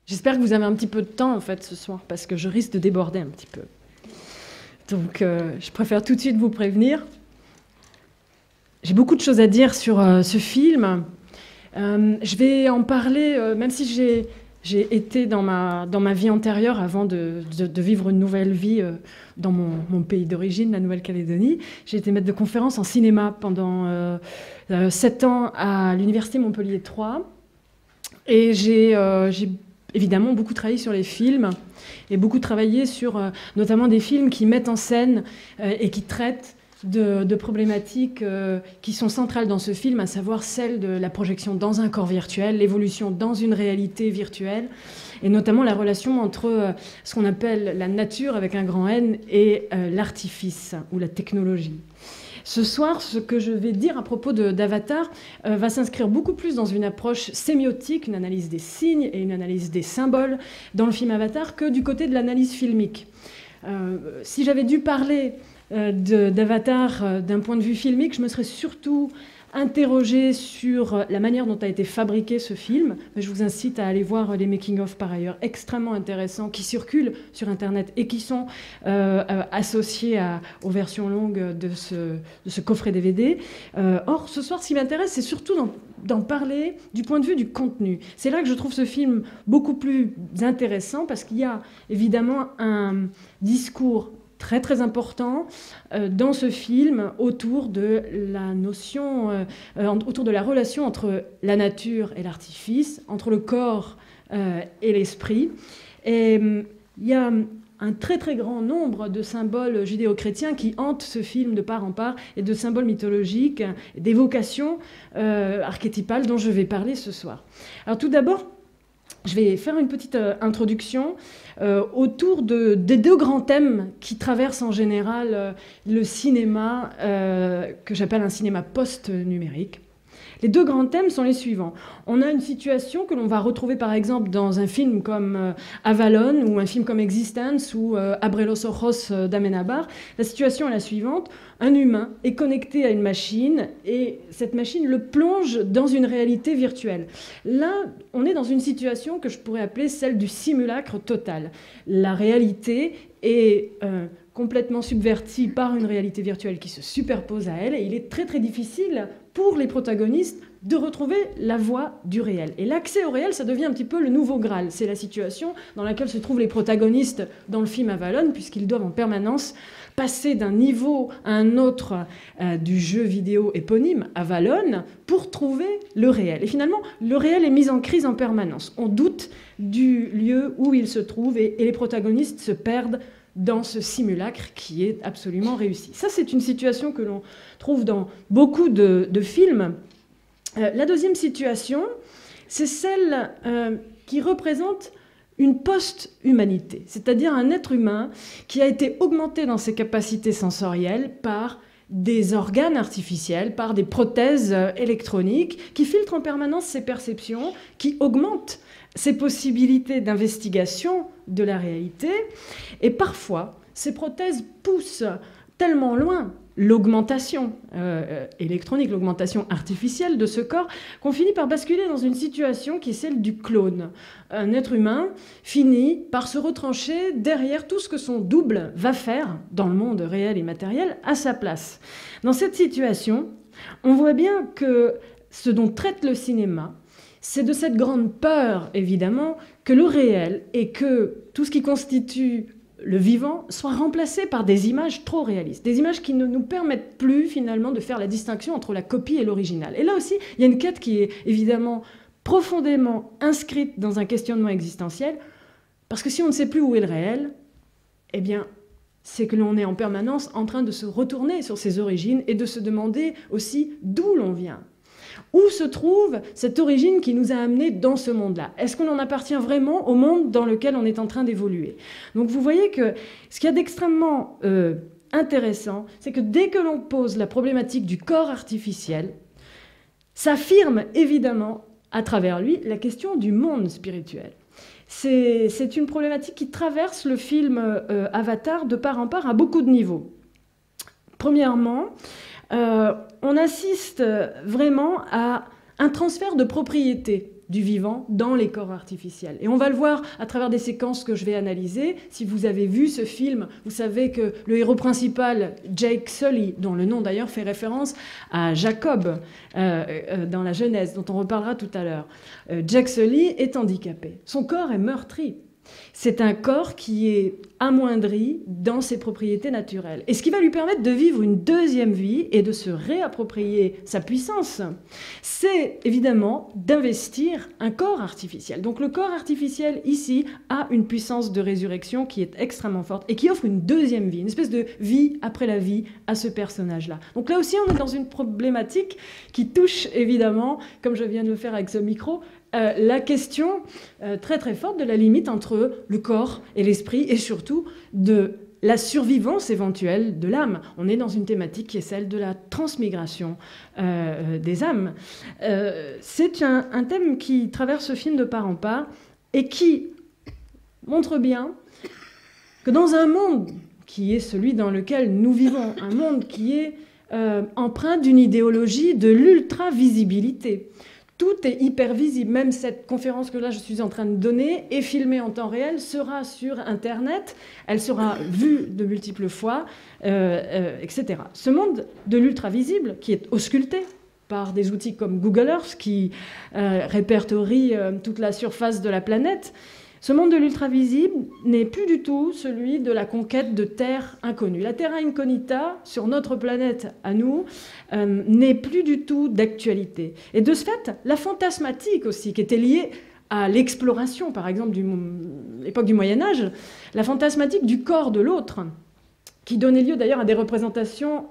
J'espère que vous avez un petit peu de temps en fait ce soir parce que je risque de déborder un petit peu. Donc je préfère tout de suite vous prévenir. J'ai beaucoup de choses à dire sur ce film. Je vais en parler, même si j'ai été dans ma vie antérieure avant de vivre une nouvelle vie dans mon pays d'origine, la Nouvelle-Calédonie. J'ai été maître de conférence en cinéma pendant 7 ans à l'université Montpellier 3. Et j'ai évidemment beaucoup travaillé sur les films et beaucoup travaillé sur notamment des films qui mettent en scène et qui traitent de problématiques qui sont centrales dans ce film, à savoir celle de la projection dans un corps virtuel, l'évolution dans une réalité virtuelle, et notamment la relation entre ce qu'on appelle la nature avec un grand N et l'artifice ou la technologie. Ce soir, ce que je vais dire à propos d'Avatar va s'inscrire beaucoup plus dans une approche sémiotique, une analyse des signes et une analyse des symboles dans le film Avatar que du côté de l'analyse filmique. Si j'avais dû parler d'Avatar d'un point de vue filmique, je me serais surtout interrogée sur la manière dont a été fabriqué ce film. Je vous incite à aller voir les making-of par ailleurs extrêmement intéressants qui circulent sur Internet et qui sont associés aux versions longues de ce coffret DVD. Or, ce soir, ce qui m'intéresse, c'est surtout d'en parler du point de vue du contenu. C'est là que je trouve ce film beaucoup plus intéressant parce qu'il y a évidemment un discours très très important dans ce film autour de la notion, autour de la relation entre la nature et l'artifice, entre le corps et l'esprit. Et il y a un très très grand nombre de symboles judéo-chrétiens qui hantent ce film de part en part et de symboles mythologiques, d'évocations archétypales dont je vais parler ce soir. Alors tout d'abord, je vais faire une petite introduction autour des deux grands thèmes qui traversent en général le cinéma, que j'appelle un cinéma post-numérique. Les deux grands thèmes sont les suivants. On a une situation que l'on va retrouver par exemple dans un film comme Avalon ou un film comme Existence ou Abre los ojos d'Amenábar. La situation est la suivante. Un humain est connecté à une machine et cette machine le plonge dans une réalité virtuelle. Là, on est dans une situation que je pourrais appeler celle du simulacre total. La réalité est complètement subvertie par une réalité virtuelle qui se superpose à elle et il est très très difficile pour les protagonistes de retrouver la voie du réel. Et l'accès au réel, ça devient un petit peu le nouveau Graal. C'est la situation dans laquelle se trouvent les protagonistes dans le film Avalon, puisqu'ils doivent en permanence passer d'un niveau à un autre du jeu vidéo éponyme, Avalon, pour trouver le réel. Et finalement, le réel est mis en crise en permanence. On doute du lieu où il se trouve et les protagonistes se perdent dans ce simulacre qui est absolument réussi. Ça, c'est une situation que l'on trouve dans beaucoup de films. La deuxième situation, c'est celle qui représente une post-humanité, c'est-à-dire un être humain qui a été augmenté dans ses capacités sensorielles par des organes artificiels, par des prothèses électroniques qui filtrent en permanence ses perceptions, qui augmentent ses possibilités d'investigation de la réalité. Et parfois, ces prothèses poussent tellement loin l'augmentation électronique, l'augmentation artificielle de ce corps, qu'on finit par basculer dans une situation qui est celle du clone. Un être humain finit par se retrancher derrière tout ce que son double va faire dans le monde réel et matériel à sa place. Dans cette situation, on voit bien que ce dont traite le cinéma, c'est de cette grande peur, évidemment, que le réel et que tout ce qui constitue le vivant soit remplacé par des images trop réalistes, des images qui ne nous permettent plus finalement de faire la distinction entre la copie et l'original. Et là aussi, il y a une quête qui est évidemment profondément inscrite dans un questionnement existentiel, parce que si on ne sait plus où est le réel, eh bien, c'est que l'on est en permanence en train de se retourner sur ses origines et de se demander aussi d'où l'on vient. Où se trouve cette origine qui nous a amenés dans ce monde-là? Est-ce qu'on en appartient vraiment au monde dans lequel on est en train d'évoluer? Donc vous voyez que ce qu'il y a d'extrêmement intéressant, c'est que dès que l'on pose la problématique du corps artificiel, s'affirme évidemment à travers lui la question du monde spirituel. C'est une problématique qui traverse le film Avatar de part en part à beaucoup de niveaux. Premièrement, on assiste vraiment à un transfert de propriété du vivant dans les corps artificiels. Et on va le voir à travers des séquences que je vais analyser. Si vous avez vu ce film, vous savez que le héros principal, Jake Sully, dont le nom d'ailleurs fait référence à Jacob dans la Genèse, dont on reparlera tout à l'heure. Jake Sully est handicapé. Son corps est meurtri. C'est un corps qui est amoindri dans ses propriétés naturelles. Et ce qui va lui permettre de vivre une deuxième vie et de se réapproprier sa puissance, c'est évidemment d'investir un corps artificiel. Donc le corps artificiel, ici, a une puissance de résurrection qui est extrêmement forte et qui offre une deuxième vie, une espèce de vie après la vie à ce personnage-là. Donc là aussi, on est dans une problématique qui touche évidemment, comme je viens de le faire avec ce micro, la question très très forte de la limite entre le corps et l'esprit et surtout de la survivance éventuelle de l'âme. On est dans une thématique qui est celle de la transmigration des âmes. C'est un thème qui traverse ce film de part en part et qui montre bien que dans un monde qui est celui dans lequel nous vivons, un monde qui est empreint d'une idéologie de l'ultra-visibilité, tout est hyper visible. Même cette conférence que là je suis en train de donner est filmée en temps réel, sera sur Internet, elle sera vue de multiples fois, etc. Ce monde de l'ultra-visible, qui est ausculté par des outils comme Google Earth, qui répertorie toute la surface de la planète, ce monde de l'ultra-visible n'est plus du tout celui de la conquête de terres inconnues. La terra incognita, sur notre planète à nous, n'est plus du tout d'actualité. Et de ce fait, la fantasmatique aussi, qui était liée à l'exploration, par exemple, de l'époque du Moyen-Âge, la fantasmatique du corps de l'autre, qui donnait lieu d'ailleurs à des représentations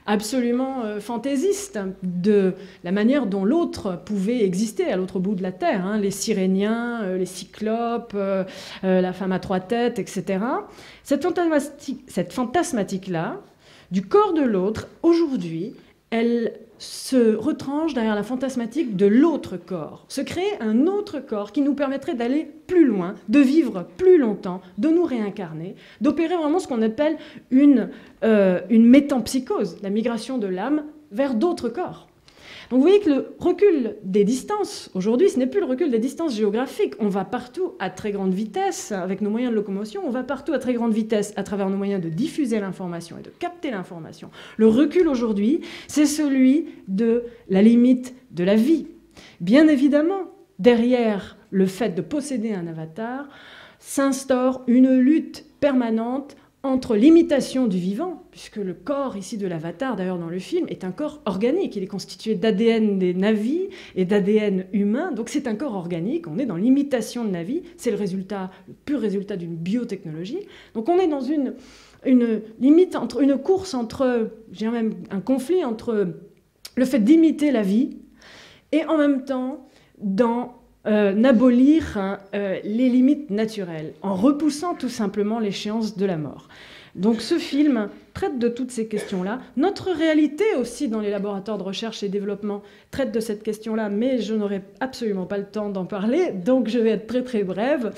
absolument fantaisistes de la manière dont l'autre pouvait exister à l'autre bout de la Terre, hein, les Siréniens, les Cyclopes, la femme à trois têtes, etc. Cette fantasmatique-là, du corps de l'autre, aujourd'hui, elle se retranche derrière la fantasmatique de l'autre corps, se créer un autre corps qui nous permettrait d'aller plus loin, de vivre plus longtemps, de nous réincarner, d'opérer vraiment ce qu'on appelle une métampsychose, la migration de l'âme vers d'autres corps. Donc vous voyez que le recul des distances, aujourd'hui, ce n'est plus le recul des distances géographiques. On va partout à très grande vitesse avec nos moyens de locomotion, on va partout à très grande vitesse à travers nos moyens de diffuser l'information et de capter l'information. Le recul aujourd'hui, c'est celui de la limite de la vie. Bien évidemment, derrière le fait de posséder un avatar, s'instaure une lutte permanente entre l'imitation du vivant, puisque le corps ici de l'avatar, d'ailleurs dans le film, est un corps organique. Il est constitué d'ADN des Na'vi et d'ADN humain, donc c'est un corps organique. On est dans l'imitation de Na'vi, c'est le pur résultat d'une biotechnologie. Donc on est dans une limite, une course entre, je dirais même un conflit entre le fait d'imiter la vie et en même temps d'abolir les limites naturelles, en repoussant tout simplement l'échéance de la mort. Donc ce film traite de toutes ces questions-là. Notre réalité aussi dans les laboratoires de recherche et développement traite de cette question-là, mais je n'aurai absolument pas le temps d'en parler, donc je vais être très très brève.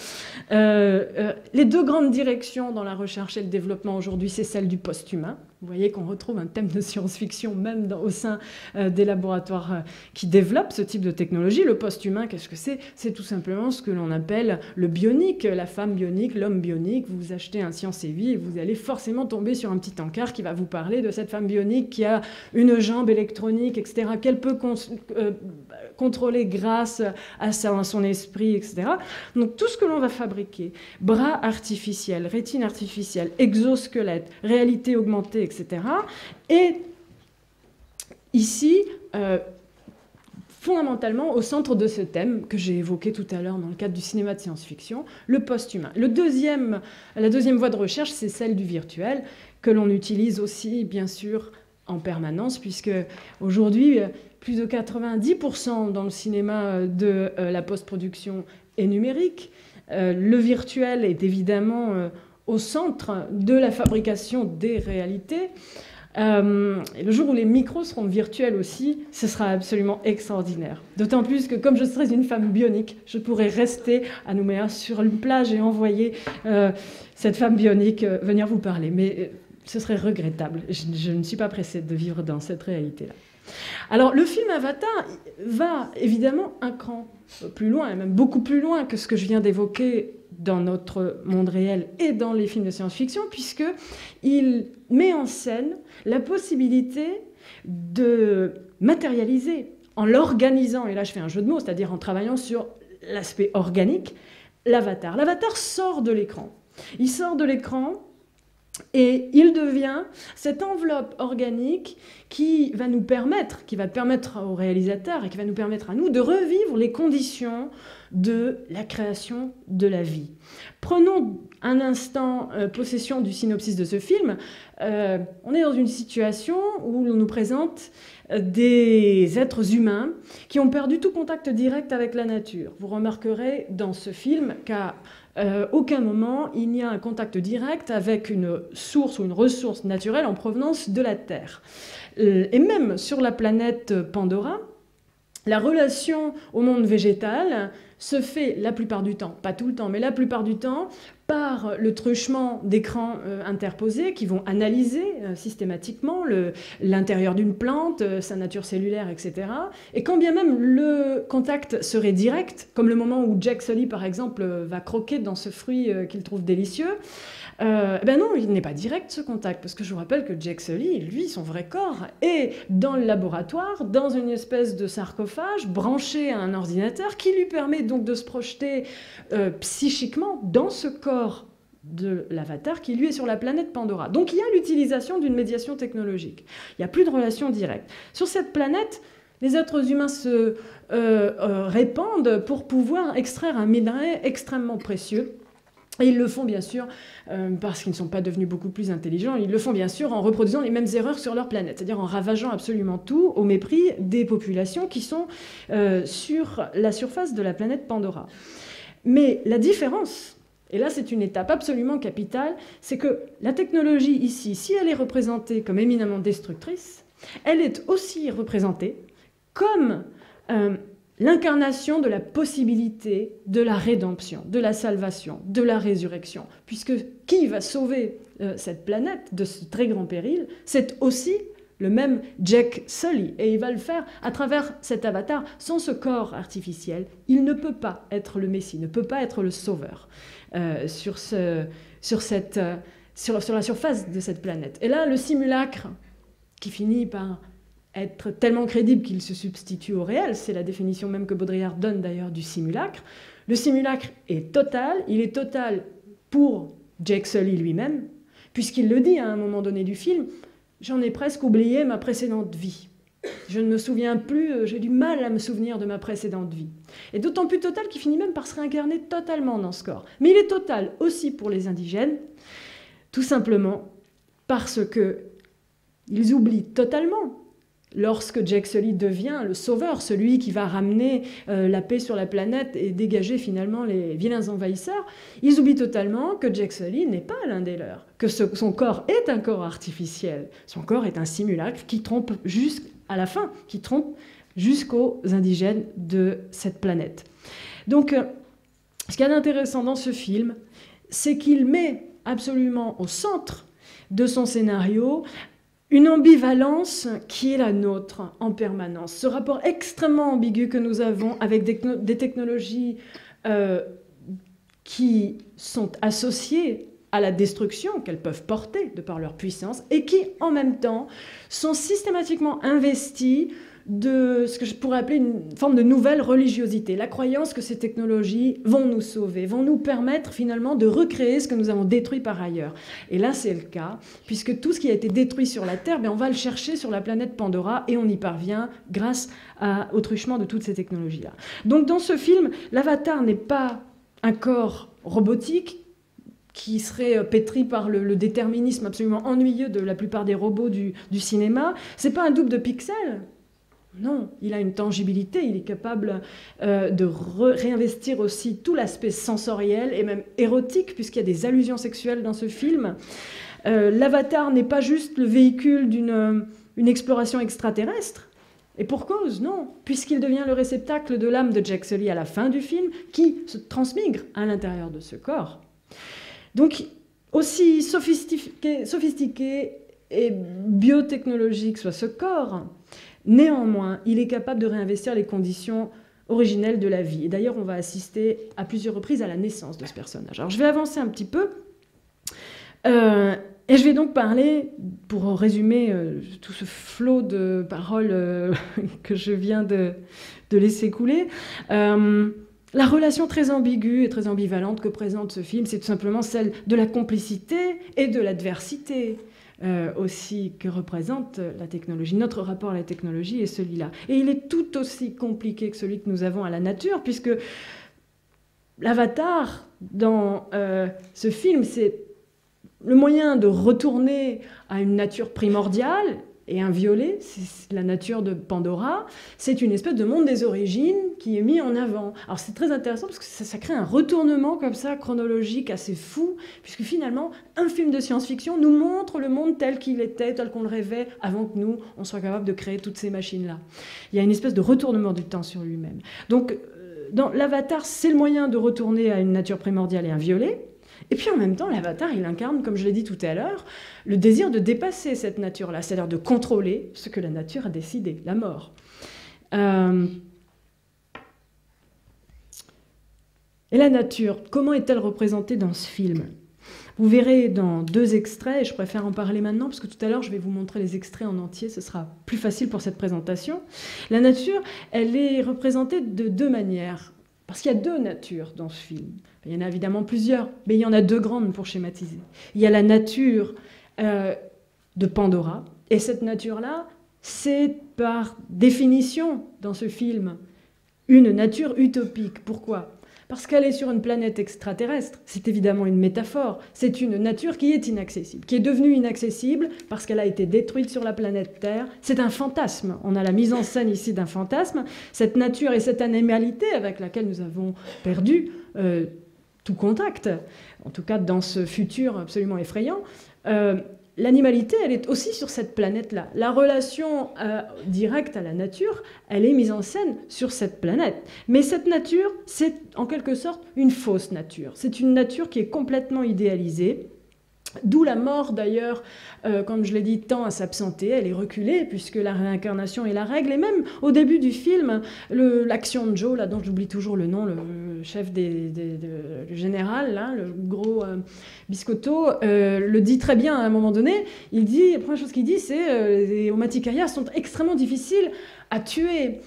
Les deux grandes directions dans la recherche et le développement aujourd'hui, c'est celle du post-humain. Vous voyez qu'on retrouve un thème de science-fiction même au sein des laboratoires qui développent ce type de technologie. Le post-humain, qu'est-ce que c'est? C'est tout simplement ce que l'on appelle le bionique, la femme bionique, l'homme bionique. Vous achetez un Science et Vie et vous allez forcément tomber sur un petit encart qui va vous parler de cette femme bionique qui a une jambe électronique, etc., qu'elle peut contrôler grâce à son esprit, etc. Donc tout ce que l'on va fabriquer, bras artificiels, rétine artificielle, exosquelette, réalité augmentée, etc. Et ici, fondamentalement, au centre de ce thème que j'ai évoqué tout à l'heure dans le cadre du cinéma de science-fiction, le post-humain. La deuxième voie de recherche, c'est celle du virtuel, que l'on utilise aussi, bien sûr, en permanence, puisque aujourd'hui, plus de 90% dans le cinéma de la post-production est numérique. Le virtuel est évidemment au centre de la fabrication des réalités. Et le jour où les micros seront virtuels aussi, ce sera absolument extraordinaire. D'autant plus que comme je serai une femme bionique, je pourrai rester à Nouméa sur une plage et envoyer cette femme bionique venir vous parler. Mais ce serait regrettable. Je ne suis pas pressée de vivre dans cette réalité-là. Alors, le film Avatar va évidemment un cran plus loin, et même beaucoup plus loin que ce que je viens d'évoquer dans notre monde réel et dans les films de science-fiction, puisqu'il met en scène la possibilité de matérialiser, en l'organisant, et là je fais un jeu de mots, c'est-à-dire en travaillant sur l'aspect organique, l'avatar. L'avatar sort de l'écran. Il sort de l'écran et il devient cette enveloppe organique qui va permettre au réalisateur et qui va nous permettre à nous de revivre les conditions de la création de la vie. Prenons un instant possession du synopsis de ce film. On est dans une situation où l'on nous présente des êtres humains qui ont perdu tout contact direct avec la nature. Vous remarquerez dans ce film qu'à aucun moment il n'y a un contact direct avec une source ou une ressource naturelle en provenance de la Terre. Et même sur la planète Pandora, la relation au monde végétal se fait la plupart du temps, pas tout le temps, mais la plupart du temps, par le truchement d'écrans interposés qui vont analyser systématiquement l'intérieur d'une plante, sa nature cellulaire, etc. Et quand bien même le contact serait direct, comme le moment où Jack Sully, par exemple, va croquer dans ce fruit qu'il trouve délicieux, ben non, il n'est pas direct ce contact, parce que je vous rappelle que Jack Sully, lui, son vrai corps, est dans le laboratoire, dans une espèce de sarcophage, branché à un ordinateur, qui lui permet donc de se projeter psychiquement dans ce corps de l'avatar qui lui est sur la planète Pandora. Donc il y a l'utilisation d'une médiation technologique. Il n'y a plus de relation directe. Sur cette planète, les êtres humains se répandent pour pouvoir extraire un minerai extrêmement précieux. Et ils le font bien sûr, parce qu'ils ne sont pas devenus beaucoup plus intelligents, ils le font bien sûr en reproduisant les mêmes erreurs sur leur planète, c'est-à-dire en ravageant absolument tout au mépris des populations qui sont sur la surface de la planète Pandora. Mais la différence, et là c'est une étape absolument capitale, c'est que la technologie ici, si elle est représentée comme éminemment destructrice, elle est aussi représentée comme l'incarnation de la possibilité de la rédemption, de la salvation, de la résurrection. Puisque qui va sauver cette planète de ce très grand péril, c'est aussi le même Jack Sully. Et il va le faire à travers cet avatar. Sans ce corps artificiel, il ne peut pas être le Messie, ne peut pas être le sauveur sur la surface de cette planète. Et là, le simulacre, qui finit par être tellement crédible qu'il se substitue au réel, c'est la définition même que Baudrillard donne d'ailleurs du simulacre. Le simulacre est total, il est total pour Jack Sully lui-même, puisqu'il le dit à un moment donné du film, « J'en ai presque oublié ma précédente vie. Je ne me souviens plus, j'ai du mal à me souvenir de ma précédente vie. » Et d'autant plus total qu'il finit même par se réincarner totalement dans ce corps. Mais il est total aussi pour les indigènes, tout simplement parce qu'ils oublient totalement, lorsque Jack Sully devient le sauveur, celui qui va ramener la paix sur la planète et dégager finalement les vilains envahisseurs, ils oublient totalement que Jack Sully n'est pas l'un des leurs, que son corps est un corps artificiel. Son corps est un simulacre qui trompe jusqu'à la fin, qui trompe jusqu'aux indigènes de cette planète. Donc, ce qu'il y a d'intéressant dans ce film, c'est qu'il met absolument au centre de son scénario une ambivalence qui est la nôtre en permanence. Ce rapport extrêmement ambigu que nous avons avec des technologies qui sont associées à la destruction qu'elles peuvent porter de par leur puissance et qui, en même temps, sont systématiquement investies de ce que je pourrais appeler une forme de nouvelle religiosité, la croyance que ces technologies vont nous sauver, vont nous permettre finalement de recréer ce que nous avons détruit par ailleurs. Et là, c'est le cas, puisque tout ce qui a été détruit sur la Terre, on va le chercher sur la planète Pandora et on y parvient grâce au truchement de toutes ces technologies-là. Donc dans ce film, l'avatar n'est pas un corps robotique qui serait pétri par le déterminisme absolument ennuyeux de la plupart des robots du cinéma. C'est pas un double de pixels. Non, il a une tangibilité, il est capable de réinvestir aussi tout l'aspect sensoriel et même érotique, puisqu'il y a des allusions sexuelles dans ce film. L'avatar n'est pas juste le véhicule d'une exploration extraterrestre, et pour cause, non, puisqu'il devient le réceptacle de l'âme de Jack Sully à la fin du film, qui se transmigre à l'intérieur de ce corps. Donc, aussi sophistiqué et biotechnologique soit ce corps, Néanmoins, il est capable de réinvestir les conditions originelles de la vie. Et d'ailleurs, on va assister à plusieurs reprises à la naissance de ce personnage. Alors, je vais avancer un petit peu. Et je vais donc parler, pour résumer tout ce flot de paroles que je viens de laisser couler, la relation très ambiguë et très ambivalente que présente ce film, c'est tout simplement celle de la complicité et de l'adversité aussi que représente la technologie. Notre rapport à la technologie est celui-là. Et il est tout aussi compliqué que celui que nous avons à la nature, puisque l'avatar dans ce film, c'est le moyen de retourner à une nature primordiale et inviolée, c'est la nature de Pandora, c'est une espèce de monde des origines qui est mis en avant. Alors c'est très intéressant parce que ça crée un retournement comme ça, chronologique, assez fou, puisque finalement, un film de science-fiction nous montre le monde tel qu'il était, tel qu'on le rêvait, avant que nous, on soit capable de créer toutes ces machines-là. Il y a une espèce de retournement du temps sur lui-même. Donc, dans l'avatar, c'est le moyen de retourner à une nature primordiale et inviolée. Et puis en même temps, l'avatar, il incarne, comme je l'ai dit tout à l'heure, le désir de dépasser cette nature-là, c'est-à-dire de contrôler ce que la nature a décidé, la mort. Et la nature, comment est-elle représentée dans ce film? Vous verrez dans 2 extraits, et je préfère en parler maintenant, parce que tout à l'heure, je vais vous montrer les extraits en entier, ce sera plus facile pour cette présentation. La nature, elle est représentée de 2 manières. Parce qu'il y a 2 natures dans ce film. Il y en a évidemment plusieurs, mais il y en a 2 grandes pour schématiser. Il y a la nature de Pandora, et cette nature-là, c'est par définition dans ce film une nature utopique. Pourquoi ? Parce qu'elle est sur une planète extraterrestre. C'est évidemment une métaphore. C'est une nature qui est inaccessible, qui est devenue inaccessible parce qu'elle a été détruite sur la planète Terre. C'est un fantasme. On a la mise en scène ici d'un fantasme. Cette nature et cette animalité avec laquelle nous avons perdu tout contact, en tout cas dans ce futur absolument effrayant, l'animalité, elle est aussi sur cette planète-là. La relation directe à la nature, elle est mise en scène sur cette planète. Mais cette nature, c'est en quelque sorte une fausse nature. C'est une nature qui est complètement idéalisée. D'où la mort, d'ailleurs, comme je l'ai dit, tend à s'absenter, elle est reculée, puisque la réincarnation est la règle. Et même au début du film, l'action de Joe, là, dont j'oublie toujours le nom, le chef le général, là, le gros biscotto, le dit très bien à un moment donné. Il dit, la première chose qu'il dit, c'est les Omaticaya sont extrêmement difficiles à tuer.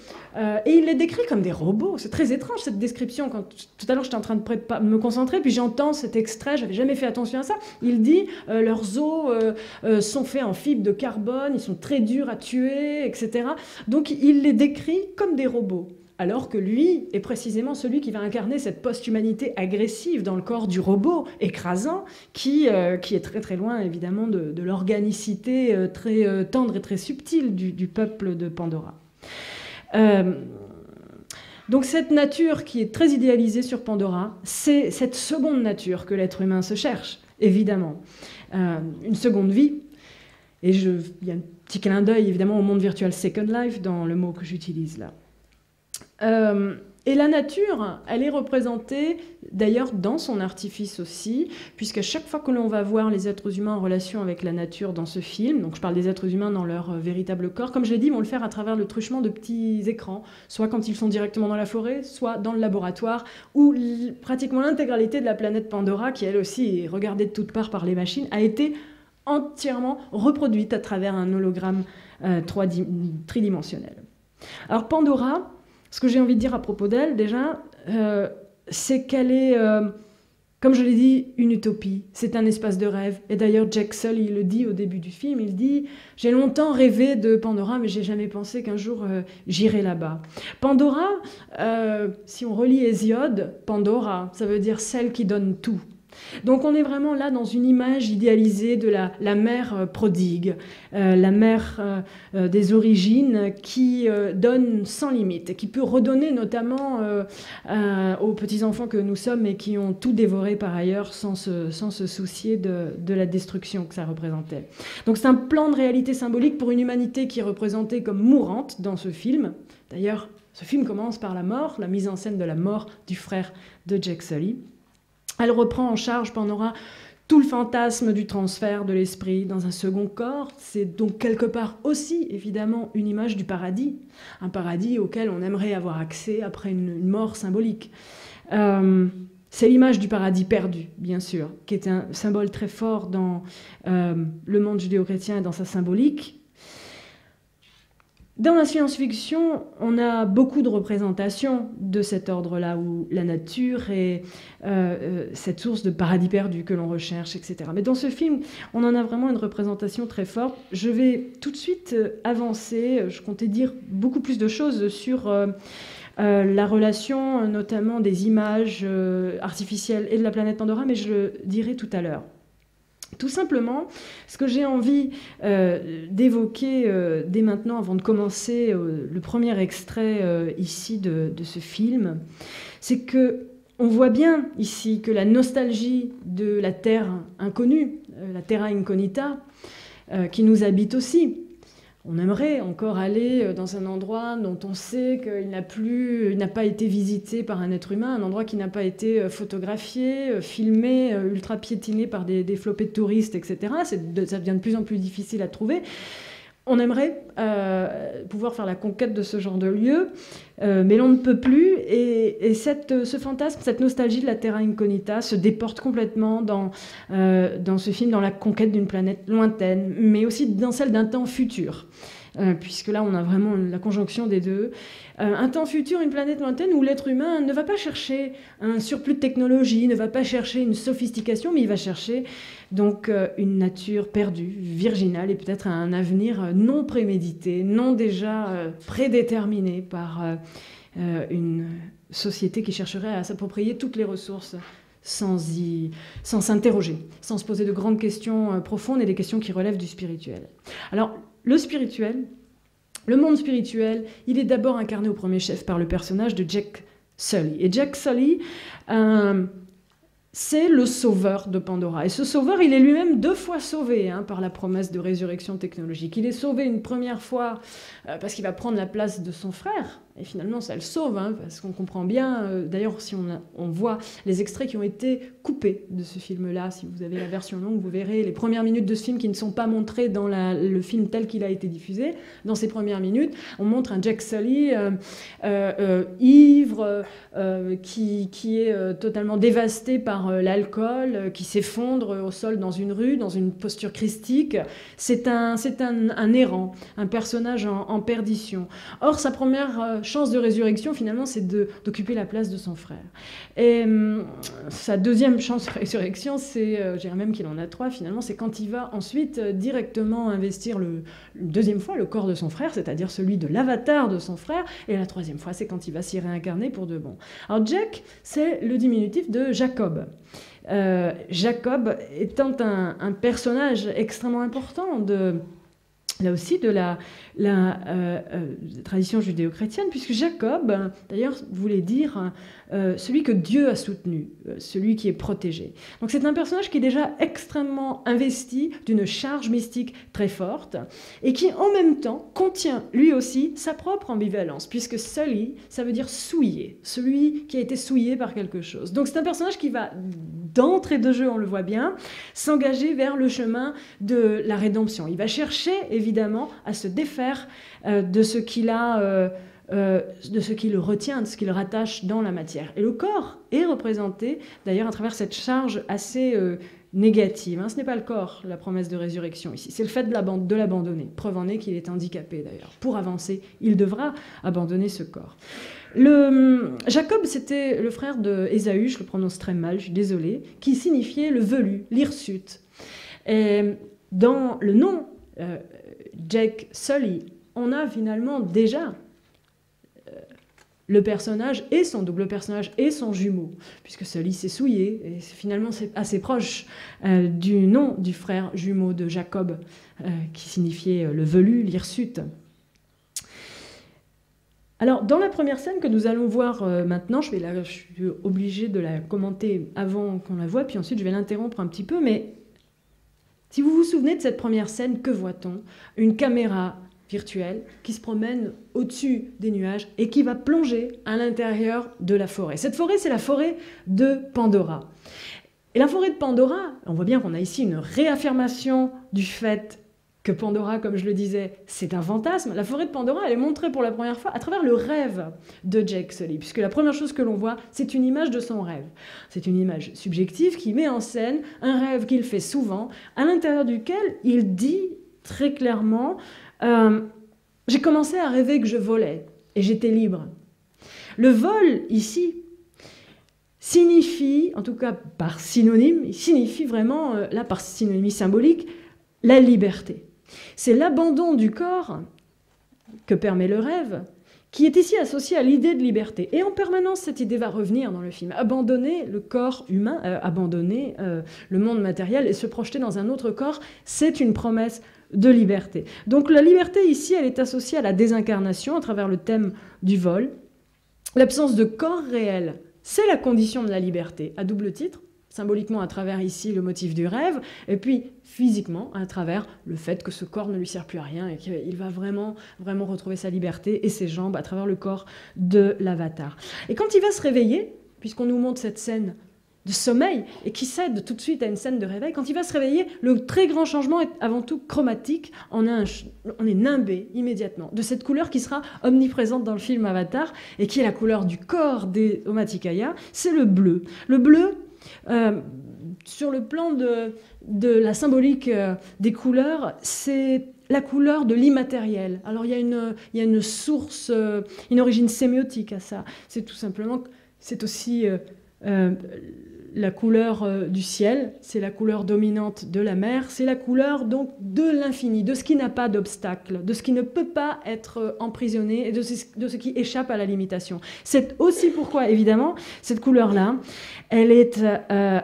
Et il les décrit comme des robots. C'est très étrange cette description. Quand, tout à l'heure, j'étais en train de me concentrer, puis j'entends cet extrait, j'avais jamais fait attention à ça. Il dit leurs os sont faits en fibre de carbone, ils sont très durs à tuer, etc. Donc il les décrit comme des robots. Alors que lui est précisément celui qui va incarner cette post-humanité agressive dans le corps du robot écrasant, qui est très très loin évidemment de l'organicité très tendre et très subtile du peuple de Pandora. Donc cette nature qui est très idéalisée sur Pandora, c'est cette seconde nature que l'être humain se cherche, évidemment. Une seconde vie. Et il y a un petit clin d'œil évidemment au monde virtuel Second Life dans le mot que j'utilise là. Et la nature, elle est représentée d'ailleurs dans son artifice aussi, puisqu'à chaque fois que l'on va voir les êtres humains en relation avec la nature dans ce film, donc je parle des êtres humains dans leur véritable corps, comme je l'ai dit, ils vont le faire à travers le truchement de petits écrans, soit quand ils sont directement dans la forêt, soit dans le laboratoire, où pratiquement l'intégralité de la planète Pandora, qui elle aussi est regardée de toutes parts par les machines, a été entièrement reproduite à travers un hologramme tridimensionnel. Alors Pandora, ce que j'ai envie de dire à propos d'elle, déjà, c'est qu'elle est, comme je l'ai dit, une utopie. C'est un espace de rêve. Et d'ailleurs, Jack Sully le dit au début du film, il dit « J'ai longtemps rêvé de Pandora, mais j'ai jamais pensé qu'un jour j'irai là-bas. » Pandora, si on relit Hésiode, Pandora, ça veut dire celle qui donne tout. Donc on est vraiment là dans une image idéalisée de la mère prodigue, la mère des origines qui donne sans limite et qui peut redonner notamment aux petits-enfants que nous sommes et qui ont tout dévoré par ailleurs sans se soucier de la destruction que ça représentait. Donc c'est un plan de réalité symbolique pour une humanité qui est représentée comme mourante dans ce film. D'ailleurs, ce film commence par la mort, la mise en scène de la mort du frère de Jack Sully. Elle reprend en charge Pandora Tout le fantasme du transfert de l'esprit dans un second corps, c'est donc quelque part aussi, évidemment, une image du paradis, un paradis auquel on aimerait avoir accès après une mort symbolique. C'est l'image du paradis perdu, bien sûr, qui est un symbole très fort dans le monde judéo-chrétien et dans sa symbolique. Dans la science-fiction, on a beaucoup de représentations de cet ordre-là, où la nature est cette source de paradis perdu que l'on recherche, etc. Mais dans ce film, on en a vraiment une représentation très forte. Je vais tout de suite avancer, je comptais dire beaucoup plus de choses sur la relation notamment des images artificielles et de la planète Pandora, mais je le dirai tout à l'heure. Tout simplement, ce que j'ai envie d'évoquer dès maintenant, avant de commencer le premier extrait ici de ce film, c'est que on voit bien ici que la nostalgie de la terre inconnue, la terra incognita, qui nous habite aussi. On aimerait encore aller dans un endroit dont on sait qu'il n'a pas été visité par un être humain, un endroit qui n'a pas été photographié, filmé, ultra piétiné par des flopées de touristes, etc. Ça devient de plus en plus difficile à trouver. On aimerait pouvoir faire la conquête de ce genre de lieu, mais l'on ne peut plus. Et ce fantasme, cette nostalgie de la terra incognita se déporte complètement dans ce film, dans la conquête d'une planète lointaine, mais aussi dans celle d'un temps futur. Puisque là, on a vraiment la conjonction des deux. Un temps futur, une planète lointaine où l'être humain ne va pas chercher un surplus de technologie, ne va pas chercher une sophistication, mais il va chercher donc une nature perdue, virginale, et peut-être un avenir non prémédité, non déjà prédéterminé par une société qui chercherait à s'approprier toutes les ressources sans s'interroger, sans se poser de grandes questions profondes et des questions qui relèvent du spirituel. Alors, le spirituel, le monde spirituel, il est d'abord incarné au premier chef par le personnage de Jack Sully. Et Jack Sully, c'est le sauveur de Pandora. Et ce sauveur, il est lui-même 2 fois sauvé par la promesse de résurrection technologique. Il est sauvé une première fois parce qu'il va prendre la place de son frère. Et finalement, ça le sauve, parce qu'on comprend bien. D'ailleurs, si on voit les extraits qui ont été coupés de ce film-là, si vous avez la version longue, vous verrez les premières minutes de ce film qui ne sont pas montrées dans le film tel qu'il a été diffusé. Dans ces premières minutes, on montre un Jack Sully ivre, qui est totalement dévasté par l'alcool, qui s'effondre au sol dans une rue, dans une posture christique. C'est un errant, un personnage en perdition. Or, sa première chance de résurrection, finalement, c'est d'occuper la place de son frère. Et sa deuxième chance de résurrection, c'est, je dirais même qu'il en a 3, finalement, c'est quand il va ensuite directement investir deuxième fois le corps de son frère, c'est-à-dire celui de l'avatar de son frère, et la 3e fois, c'est quand il va s'y réincarner pour de bon. Alors Jack, c'est le diminutif de Jacob. Jacob étant un personnage extrêmement important là aussi de la tradition judéo-chrétienne, puisque Jacob, d'ailleurs, voulait dire celui que Dieu a soutenu, celui qui est protégé. Donc c'est un personnage qui est déjà extrêmement investi d'une charge mystique très forte, et qui en même temps contient lui aussi sa propre ambivalence, puisque Sully, ça veut dire souillé, celui qui a été souillé par quelque chose. Donc c'est un personnage qui va, d'entrée de jeu, on le voit bien, s'engager vers le chemin de la rédemption. Il va chercher, évidemment, à se défaire de ce qu'il a, de ce qui le retient, de ce qui le rattache dans la matière. Et le corps est représenté, d'ailleurs, à travers cette charge assez négative. Ce n'est pas le corps, la promesse de résurrection ici. C'est le fait de l'abandonner. Preuve en est qu'il est handicapé, d'ailleurs. Pour avancer, il devra abandonner ce corps. Jacob, c'était le frère de Ésaü, je le prononce très mal, je suis désolée, qui signifiait le velu, l'hirsute. Et dans le nom Jack Sully, on a finalement déjà le personnage et son double personnage et son jumeau, puisque Sully s'est souillé, et finalement c'est assez proche du nom du frère jumeau de Jacob, qui signifiait le velu, l'hirsute. Alors, dans la première scène que nous allons voir maintenant, je suis obligée de la commenter avant qu'on la voie, puis ensuite je vais l'interrompre un petit peu, mais si vous vous souvenez de cette première scène, que voit-on? Une caméra virtuelle qui se promène au-dessus des nuages et qui va plonger à l'intérieur de la forêt. Cette forêt, c'est la forêt de Pandora. Et la forêt de Pandora, on voit bien qu'on a ici une réaffirmation du fait que Pandora, comme je le disais, c'est un fantasme. La forêt de Pandora, elle est montrée pour la première fois à travers le rêve de Jake Sully, puisque la première chose que l'on voit, c'est une image de son rêve. C'est une image subjective qui met en scène un rêve qu'il fait souvent, à l'intérieur duquel il dit très clairement « J'ai commencé à rêver que je volais et j'étais libre ». Le vol, ici, signifie, en tout cas par synonyme, il signifie vraiment, là par synonymie symbolique, la liberté. C'est l'abandon du corps que permet le rêve, qui est ici associé à l'idée de liberté. Et en permanence, cette idée va revenir dans le film. Abandonner le corps humain, abandonner le monde matériel et se projeter dans un autre corps, c'est une promesse de liberté. Donc la liberté ici, elle est associée à la désincarnation à travers le thème du vol. L'absence de corps réel, c'est la condition de la liberté, à double titre, symboliquement à travers ici le motif du rêve, et puis physiquement à travers le fait que ce corps ne lui sert plus à rien et qu'il va vraiment retrouver sa liberté et ses jambes à travers le corps de l'avatar. Et quand il va se réveiller, puisqu'on nous montre cette scène de sommeil et qui cède tout de suite à une scène de réveil, quand il va se réveiller, le très grand changement est avant tout chromatique. On est nimbé immédiatement de cette couleur qui sera omniprésente dans le film Avatar et qui est la couleur du corps des Omaticaya, c'est le bleu. Le bleu, sur le plan de la symbolique des couleurs, c'est la couleur de l'immatériel. Alors il y a une source, une origine sémiotique à ça. C'est tout simplement, c'est aussi la couleur du ciel, c'est la couleur dominante de la mer, c'est la couleur donc de l'infini, de ce qui n'a pas d'obstacle, de ce qui ne peut pas être emprisonné et de ce qui échappe à la limitation. C'est aussi pourquoi, évidemment, cette couleur-là, elle est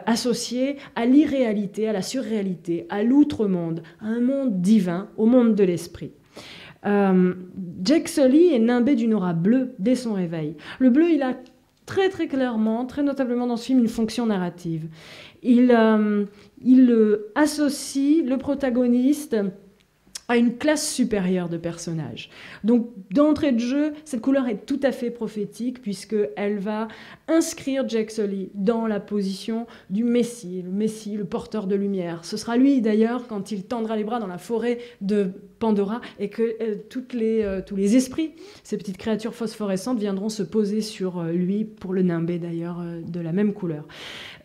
associée à l'irréalité, à la surréalité, à l'outre-monde, à un monde divin, au monde de l'esprit. Jake Sully est nimbé d'une aura bleue dès son réveil. Le bleu, il a très très clairement, très notablement dans ce film, une fonction narrative. Il associe le protagoniste à une classe supérieure de personnages. Donc, d'entrée de jeu, cette couleur est tout à fait prophétique puisqu'elle va inscrire Jake Sully dans la position du Messie, le porteur de lumière. Ce sera lui, d'ailleurs, quand il tendra les bras dans la forêt de Pandora et que tous les esprits, ces petites créatures phosphorescentes, viendront se poser sur lui pour le nimber, d'ailleurs, de la même couleur.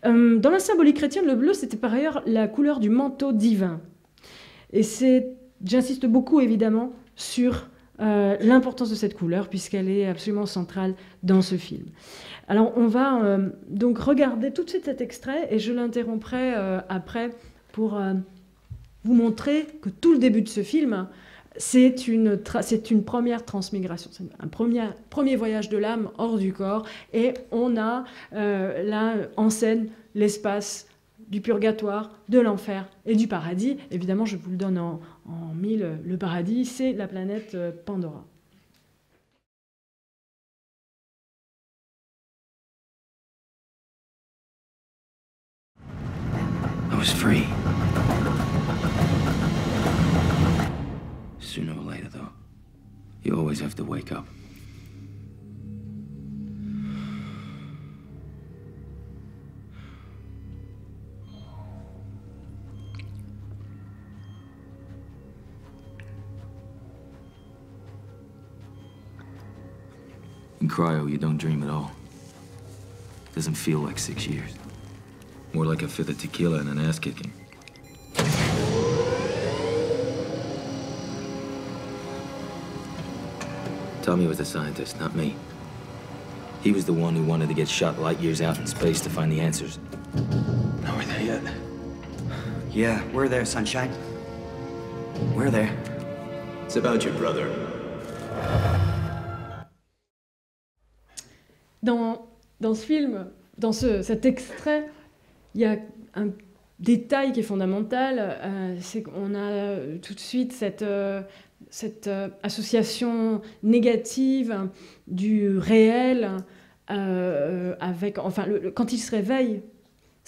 Dans la symbolique chrétienne, le bleu, c'était par ailleurs la couleur du manteau divin. Et j'insiste beaucoup, évidemment, sur l'importance de cette couleur, puisqu'elle est absolument centrale dans ce film. Alors, on va donc regarder tout de suite cet extrait, et je l'interromprai après pour vous montrer que tout le début de ce film, c'est une première transmigration, c'est un premier voyage de l'âme hors du corps, et on a là en scène l'espace du purgatoire, de l'enfer et du paradis. Évidemment, je vous le donne en mille, le paradis, c'est la planète Pandora. I was free. Sooner or later, though, you always have to wake up. In cryo, you don't dream at all. Doesn't feel like 6 years. More like a fifth of tequila and an ass kicking. Tommy was the scientist, not me. He was the one who wanted to get shot light years out in space to find the answers. Are we there yet? Yeah, we're there, Sunshine. We're there. It's about your brother. Dans ce film, dans cet extrait, il y a un détail qui est fondamental, c'est qu'on a tout de suite cette association négative du réel avec... Enfin, quand il se réveille,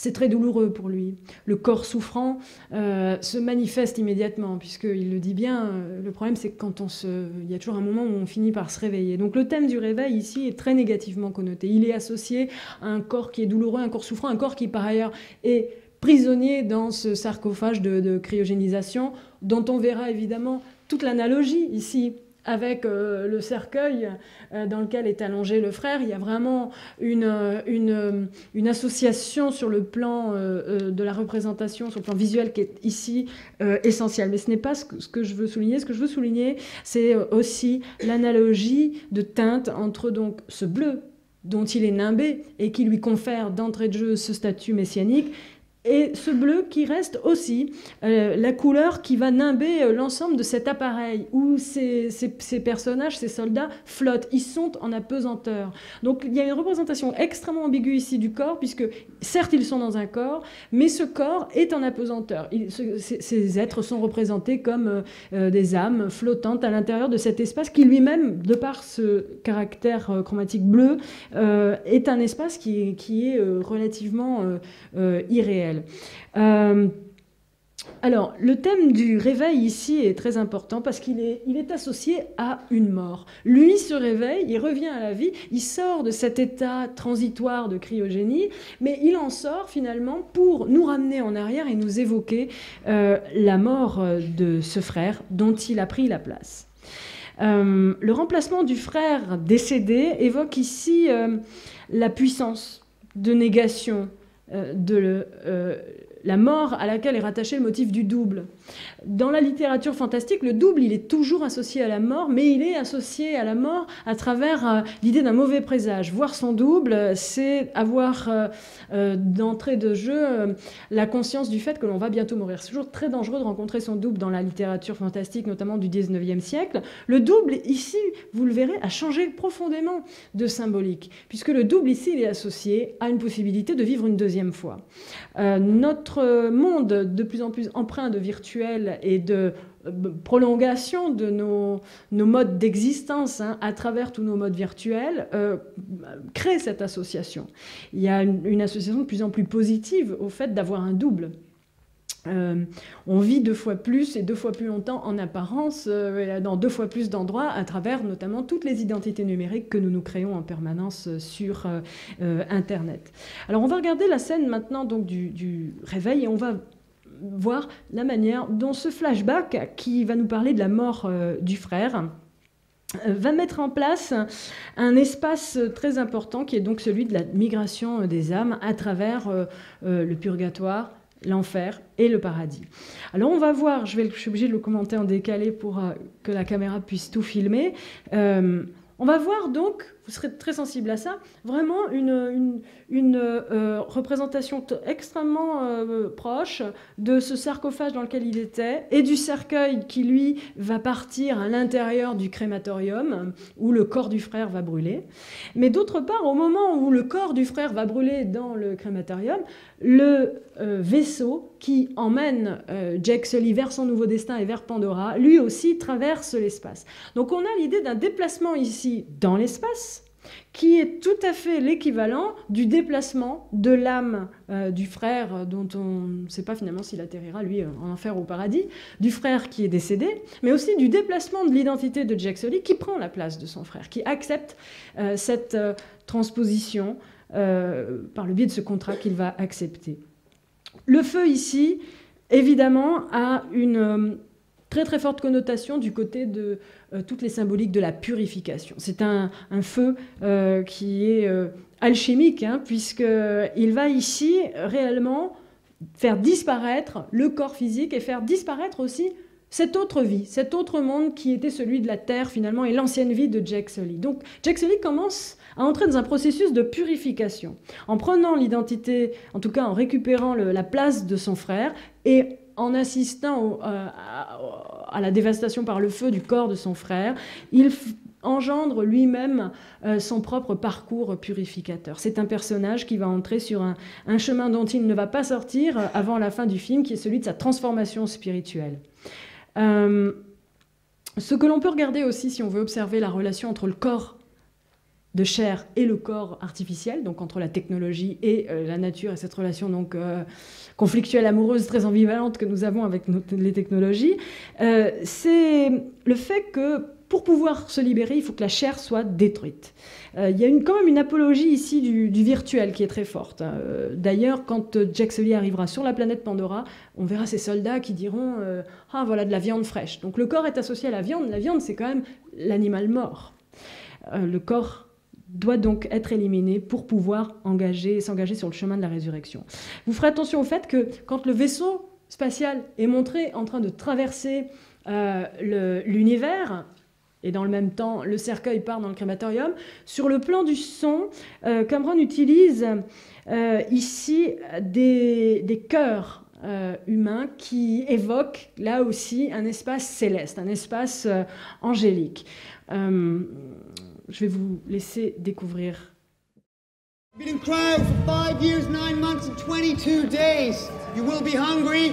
C'est très douloureux pour lui. Le corps souffrant se manifeste immédiatement, puisqu'il le dit bien, le problème c'est que il y a toujours un moment où on finit par se réveiller. Donc le thème du réveil ici est très négativement connoté. Il est associé à un corps qui est douloureux, un corps souffrant, un corps qui par ailleurs est prisonnier dans ce sarcophage de cryogénisation, dont on verra évidemment toute l'analogie ici avec le cercueil dans lequel est allongé le frère. Il y a vraiment une association sur le plan de la représentation, sur le plan visuel qui est ici essentielle. Mais ce n'est pas ce que je veux souligner. Ce que je veux souligner, c'est aussi l'analogie de teinte entre donc ce bleu dont il est nimbé et qui lui confère d'entrée de jeu ce statut messianique, et ce bleu qui reste aussi la couleur qui va nimber l'ensemble de cet appareil où ces personnages, ces soldats flottent, ils sont en apesanteur. Donc il y a une représentation extrêmement ambiguë ici du corps, puisque certes ils sont dans un corps, mais ce corps est en apesanteur. Ces êtres sont représentés comme des âmes flottantes à l'intérieur de cet espace qui lui-même, de par ce caractère chromatique bleu, est un espace qui est relativement irréel. Alors, le thème du réveil ici est très important parce qu'il est associé à une mort. Lui se réveille, il revient à la vie, il sort de cet état transitoire de cryogénie, mais il en sort finalement pour nous ramener en arrière et nous évoquer la mort de ce frère dont il a pris la place. Le remplacement du frère décédé évoque ici la puissance de négation de la mort à laquelle est rattaché le motif du double. Dans la littérature fantastique, le double, il est toujours associé à la mort, mais il est associé à la mort à travers l'idée d'un mauvais présage. Voir son double, c'est avoir d'entrée de jeu la conscience du fait que l'on va bientôt mourir. C'est toujours très dangereux de rencontrer son double dans la littérature fantastique, notamment du 19e siècle. Le double, ici, vous le verrez, a changé profondément de symbolique, puisque le double, ici, il est associé à une possibilité de vivre une deuxième fois. Notre monde, de plus en plus empreint de virtuel et de prolongation de nos modes d'existence à travers tous nos modes virtuels, crée cette association. Il y a une association de plus en plus positive au fait d'avoir un double. On vit 2 fois plus et 2 fois plus longtemps en apparence dans 2 fois plus d'endroits à travers notamment toutes les identités numériques que nous créons en permanence sur Internet. Alors on va regarder la scène maintenant donc du réveil et on va voir la manière dont ce flashback qui va nous parler de la mort du frère va mettre en place un espace très important qui est donc celui de la migration des âmes à travers le purgatoire, l'enfer et le paradis. Alors on va voir, je suis obligée de le commenter en décalé pour que la caméra puisse tout filmer. On va voir donc, vous serez très sensible à ça, vraiment une représentation extrêmement proche de ce sarcophage dans lequel il était et du cercueil qui, lui, va partir à l'intérieur du crématorium où le corps du frère va brûler. Mais d'autre part, au moment où le corps du frère va brûler dans le crématorium, le vaisseau qui emmène Jake Sully vers son nouveau destin et vers Pandora, lui aussi traverse l'espace. Donc on a l'idée d'un déplacement ici dans l'espace, qui est tout à fait l'équivalent du déplacement de l'âme du frère, dont on ne sait pas finalement s'il atterrira, lui, en enfer ou au paradis, du frère qui est décédé, mais aussi du déplacement de l'identité de Jake Sully, qui prend la place de son frère, qui accepte cette transposition par le biais de ce contrat qu'il va accepter. Le feu, ici, évidemment, a une très très forte connotation du côté de toutes les symboliques de la purification. C'est un feu qui est alchimique, puisqu'il va ici réellement faire disparaître le corps physique et faire disparaître aussi cette autre vie, cet autre monde qui était celui de la Terre finalement et l'ancienne vie de Jake Sully. Donc Jake Sully commence à entrer dans un processus de purification, en prenant l'identité, en tout cas en récupérant la place de son frère et en assistant à la dévastation par le feu du corps de son frère, il engendre lui-même son propre parcours purificateur. C'est un personnage qui va entrer sur un chemin dont il ne va pas sortir avant la fin du film, qui est celui de sa transformation spirituelle. Ce que l'on peut regarder aussi, si on veut observer la relation entre le corps de chair et le corps artificiel, donc entre la technologie et la nature, et cette relation donc conflictuelle, amoureuse, très ambivalente que nous avons avec les technologies, c'est le fait que pour pouvoir se libérer, il faut que la chair soit détruite. Il y a quand même une apologie ici du virtuel qui est très forte. D'ailleurs, quand Jack Sully arrivera sur la planète Pandora, on verra ces soldats qui diront « Ah, voilà de la viande fraîche ». Donc le corps est associé à la viande. La viande, c'est quand même l'animal mort. Le corps doit donc être éliminé pour pouvoir s'engager sur le chemin de la résurrection. Vous ferez attention au fait que quand le vaisseau spatial est montré en train de traverser l'univers, et dans le même temps, le cercueil part dans le crématorium, sur le plan du son, Cameron utilise ici des chœurs humains qui évoquent là aussi un espace céleste, un espace angélique. Je vais vous laisser découvrir. You've been in cryo for 5 years, 9 months, and 22 days. You will be hungry.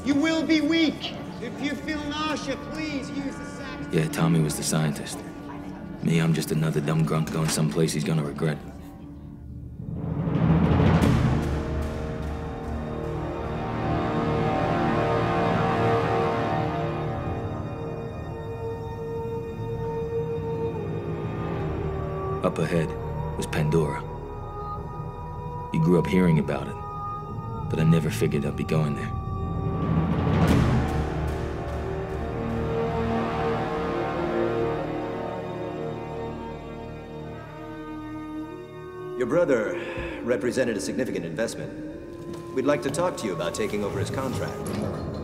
You will be weak. If you feel nausea, please use the sack. Yeah, Tommy was the scientist. Me, I'm just another dumb grunt going someplace he's gonna regret. Up ahead was Pandora. You grew up hearing about it, but I never figured I'd be going there. Your brother represented a significant investment. We'd like to talk to you about taking over his contract.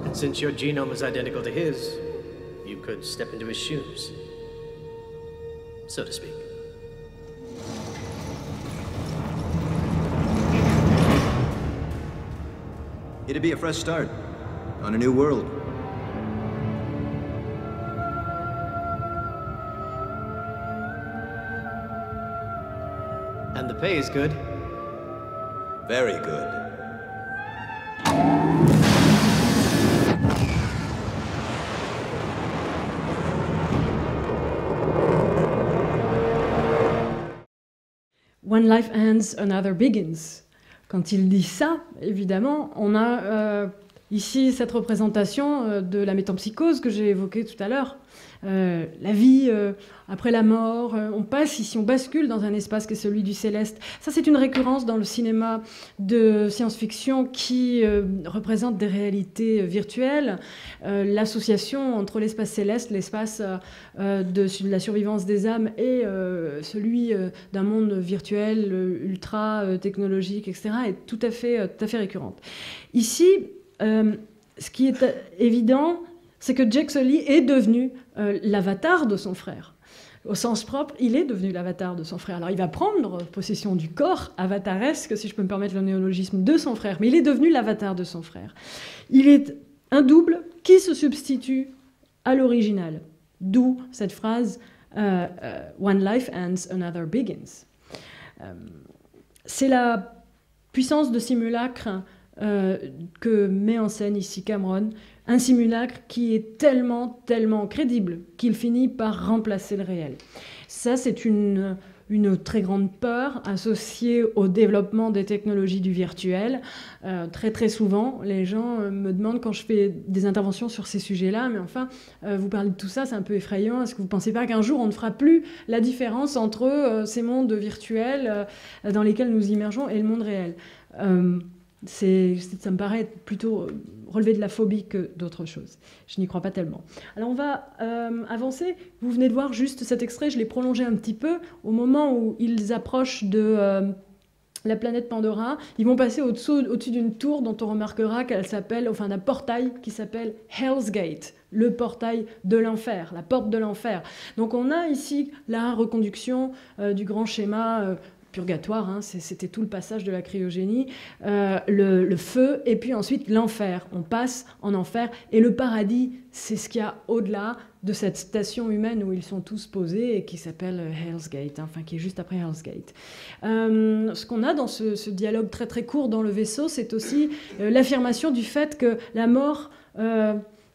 And since your genome is identical to his, you could step into his shoes, so to speak. It'd be a fresh start on a new world. And the pay is good. Very good. One life ends, another begins. Quand il dit ça, évidemment, on a ici cette représentation de la métempsychose que j'ai évoquée tout à l'heure. La vie après la mort, on passe ici, on bascule dans un espace qui est celui du céleste. Ça, c'est une récurrence dans le cinéma de science-fiction qui représente des réalités virtuelles. L'association entre l'espace céleste, l'espace de la survivance des âmes et celui d'un monde virtuel, ultra technologique, etc., est tout à fait récurrente. Ici, ce qui est évident, c'est que Jack Sully est devenu l'avatar de son frère. Au sens propre, il est devenu l'avatar de son frère. Alors il va prendre possession du corps avataresque, si je peux me permettre le néologisme, de son frère, mais il est devenu l'avatar de son frère. Il est un double qui se substitue à l'original. D'où cette phrase « One life ends, another begins ». C'est la puissance de simulacre que met en scène ici Cameron, un simulacre qui est tellement crédible qu'il finit par remplacer le réel. Ça, c'est une très grande peur associée au développement des technologies du virtuel. Très souvent, les gens me demandent quand je fais des interventions sur ces sujets-là, mais enfin, vous parlez de tout ça, c'est un peu effrayant. Est-ce que vous ne pensez pas qu'un jour, on ne fera plus la différence entre ces mondes virtuels dans lesquels nous immergeons et le monde réel ? Ça me paraît plutôt relever de la phobie que d'autre chose. Je n'y crois pas tellement. Alors on va avancer. Vous venez de voir juste cet extrait, je l'ai prolongé un petit peu. Au moment où ils approchent de la planète Pandora, ils vont passer au-dessus d'une tour dont on remarquera qu'elle s'appelle, enfin d'un portail qui s'appelle Hell's Gate, le portail de l'enfer, la porte de l'enfer. Donc on a ici la reconduction du grand schéma purgatoire, hein, c'était tout le passage de la cryogénie, le feu, et puis ensuite l'enfer. On passe en enfer, et le paradis, c'est ce qu'il y a au-delà de cette station humaine où ils sont tous posés, et qui s'appelle Hell's Gate, hein, enfin qui est juste après Hell's Gate. Ce qu'on a dans ce dialogue très court dans le vaisseau, c'est aussi l'affirmation du fait que la mort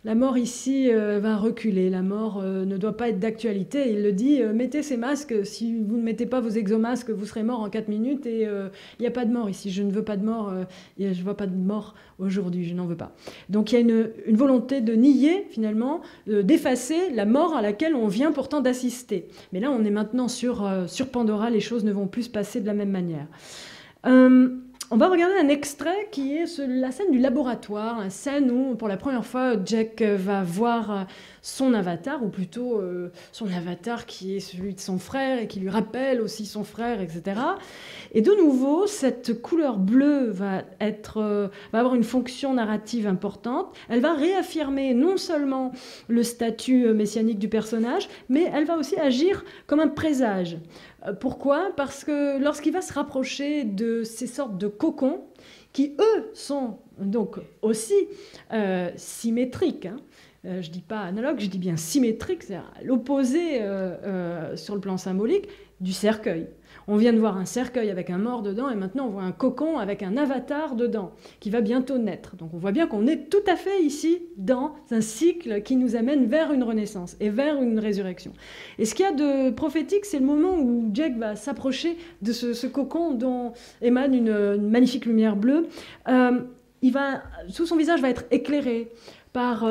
La mort ici va reculer, la mort ne doit pas être d'actualité. Il le dit, mettez ces masques, si vous ne mettez pas vos exomasques, vous serez mort en 4 minutes et il n'y a pas de mort ici. Je ne veux pas de mort, je ne vois pas de mort aujourd'hui, je n'en veux pas. Donc il y a une volonté de nier finalement, d'effacer la mort à laquelle on vient pourtant d'assister. Mais là on est maintenant sur Pandora, les choses ne vont plus se passer de la même manière. On va regarder un extrait qui est la scène du laboratoire, une scène où, pour la première fois, Jack va voir son avatar, ou plutôt son avatar qui est celui de son frère et qui lui rappelle aussi son frère, etc. Et de nouveau, cette couleur bleue va avoir une fonction narrative importante. Elle va réaffirmer non seulement le statut messianique du personnage, mais elle va aussi agir comme un présage. Pourquoi ? Parce que lorsqu'il va se rapprocher de ces sortes de cocons, qui eux sont donc aussi symétriques, hein. Je ne dis pas analogue, je dis bien symétrique, c'est-à-dire l'opposé sur le plan symbolique du cercueil. On vient de voir un cercueil avec un mort dedans et maintenant on voit un cocon avec un avatar dedans qui va bientôt naître. Donc on voit bien qu'on est tout à fait ici dans un cycle qui nous amène vers une renaissance et vers une résurrection. Et ce qu'il y a de prophétique, c'est le moment où Jack va s'approcher de ce cocon dont émane une magnifique lumière bleue. Tout son visage va être éclairé par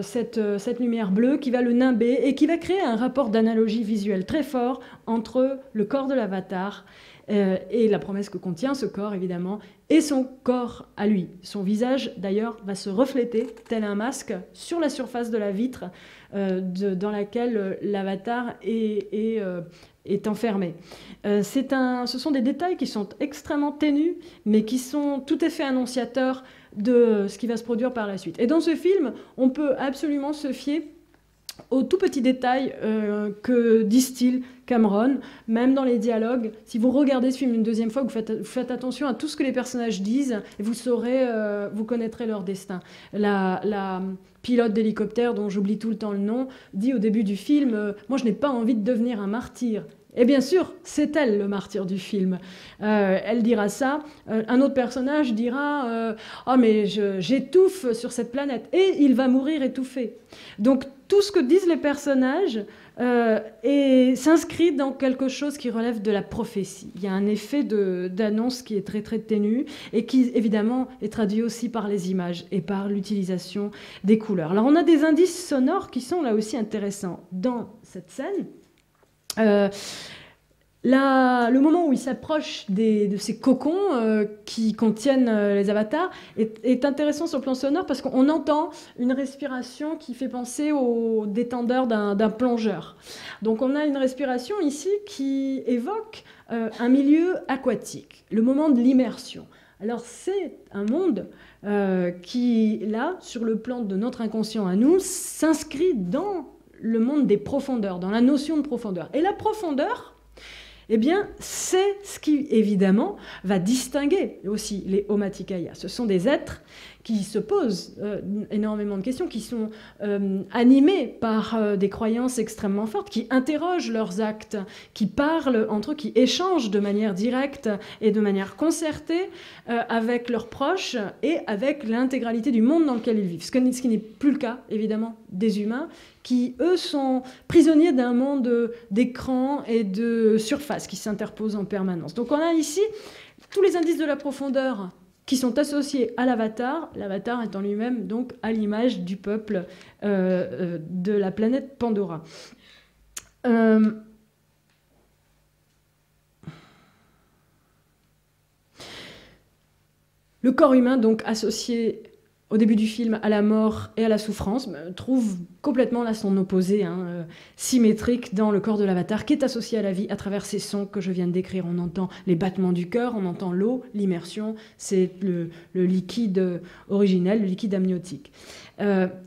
cette lumière bleue qui va le nimber et qui va créer un rapport d'analogie visuelle très fort entre le corps de l'avatar et la promesse que contient ce corps, évidemment, et son corps à lui. Son visage, d'ailleurs, va se refléter, tel un masque, sur la surface de la vitre dans laquelle l'avatar est enfermé. Ce sont des détails qui sont extrêmement ténus, mais qui sont tout à fait annonciateurs de ce qui va se produire par la suite. Et dans ce film, on peut absolument se fier aux tout petits détails que distille Cameron, même dans les dialogues. Si vous regardez ce film une deuxième fois, vous faites attention à tout ce que les personnages disent, et vous connaîtrez leur destin. La pilote d'hélicoptère, dont j'oublie tout le temps le nom, dit au début du film « Moi, je n'ai pas envie de devenir un martyr ». Et bien sûr, c'est elle le martyr du film. Elle dira ça. Un autre personnage dira « Oh, mais j'étouffe sur cette planète ». Et il va mourir étouffé. Donc, tout ce que disent les personnages s'inscrit dans quelque chose qui relève de la prophétie. Il y a un effet d'annonce qui est très, très ténu et qui, évidemment, est traduit aussi par les images et par l'utilisation des couleurs. Alors, on a des indices sonores qui sont là aussi intéressants dans cette scène. Le moment où il s'approche de ces cocons qui contiennent les avatars est intéressant sur le plan sonore parce qu'on entend une respiration qui fait penser au détendeur d'un plongeur. Donc on a une respiration ici qui évoque un milieu aquatique, le moment de l'immersion. Alors c'est un monde qui, là, sur le plan de notre inconscient à nous, s'inscrit dans le monde des profondeurs, dans la notion de profondeur. Et la profondeur, eh bien, c'est ce qui, évidemment, va distinguer aussi les Omaticaya. Ce sont des êtres qui se posent énormément de questions, qui sont animés par des croyances extrêmement fortes, qui interrogent leurs actes, qui parlent entre eux, qui échangent de manière directe et de manière concertée avec leurs proches et avec l'intégralité du monde dans lequel ils vivent. Ce qui n'est plus le cas, évidemment, des humains, qui, eux, sont prisonniers d'un monde d'écran et de surface qui s'interposent en permanence. Donc on a ici tous les indices de la profondeur qui sont associés à l'avatar, l'avatar étant lui-même donc à l'image du peuple de la planète Pandora. Le corps humain, donc associé au début du film à la mort et à la souffrance, trouve complètement là son opposé symétrique dans le corps de l'avatar qui est associé à la vie à travers ces sons que je viens de décrire. On entend les battements du cœur, on entend l'eau, l'immersion, c'est le liquide originel, le liquide amniotique.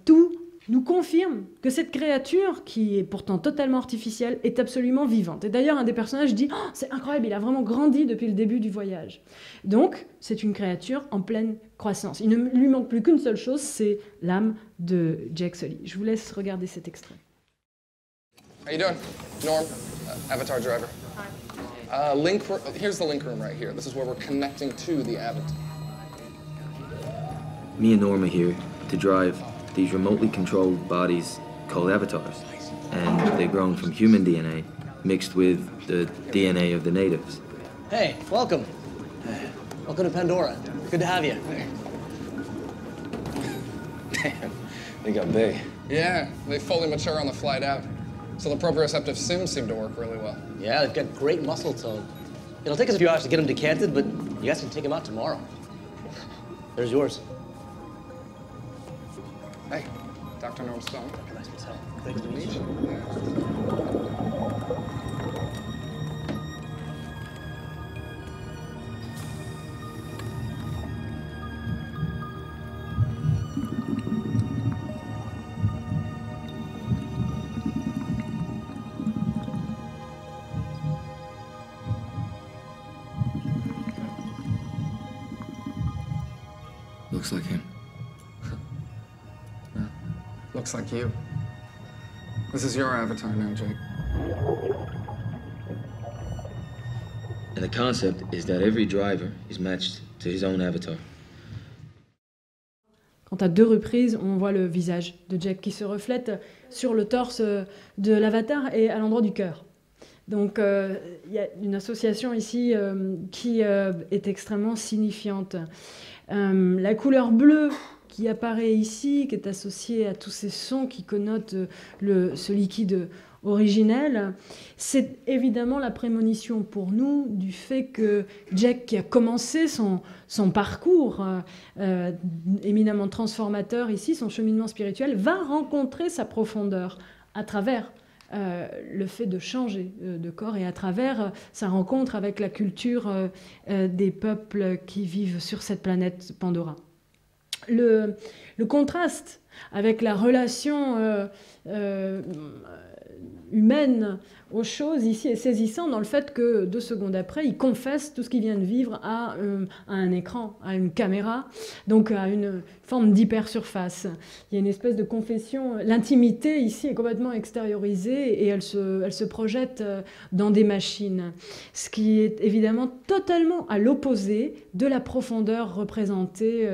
Tout nous confirme que cette créature, qui est pourtant totalement artificielle, est absolument vivante. Et d'ailleurs, un des personnages dit « C'est incroyable, il a vraiment grandi depuis le début du voyage ». Donc, c'est une créature en pleine croissance. Il ne lui manque plus qu'une seule chose, c'est l'âme de Jack Sully. Je vous laisse regarder cet extrait. How you doing? Norm, Avatar driver. Hi. Here's the link room right here. This is where we're connecting to the Avatar. Me and Norma here to drive these remotely controlled bodies called avatars. And they're grown from human DNA mixed with the DNA of the natives. Hey, welcome. Welcome to Pandora. Good to have you. Damn, they got big. Yeah, they fully mature on the flight out. So the proprioceptive sims seem to work really well. Yeah, they've got great muscle tone. It'll take us a few hours to get them decanted, but you guys can take them out tomorrow. There's yours. Hey, Dr. Norm Stone. Nice to tell. Great to meet you. Looks like him. Looks like you. This is your avatar now, Jake. And the concept is that every driver is matched to his own avatar. Quand à 2 reprises, on voit le visage de Jack qui se reflète sur le torse de l'avatar et à l'endroit du cœur. Donc il y a une association ici qui est extrêmement signifiante. La couleur bleue qui apparaît ici, qui est associée à tous ces sons qui connotent ce liquide originel, c'est évidemment la prémonition pour nous du fait que Jack, qui a commencé son parcours éminemment transformateur ici, son cheminement spirituel, va rencontrer sa profondeur à travers le fait de changer de corps et à travers sa rencontre avec la culture des peuples qui vivent sur cette planète Pandora. Le contraste avec la relation humaine aux choses ici est saisissant dans le fait que 2 secondes après, il confesse tout ce qu'il vient de vivre à un écran, à une caméra, donc à une forme d'hypersurface. Il y a une espèce de confession. L'intimité ici est complètement extériorisée et elle se projette dans des machines, ce qui est évidemment totalement à l'opposé de la profondeur représentée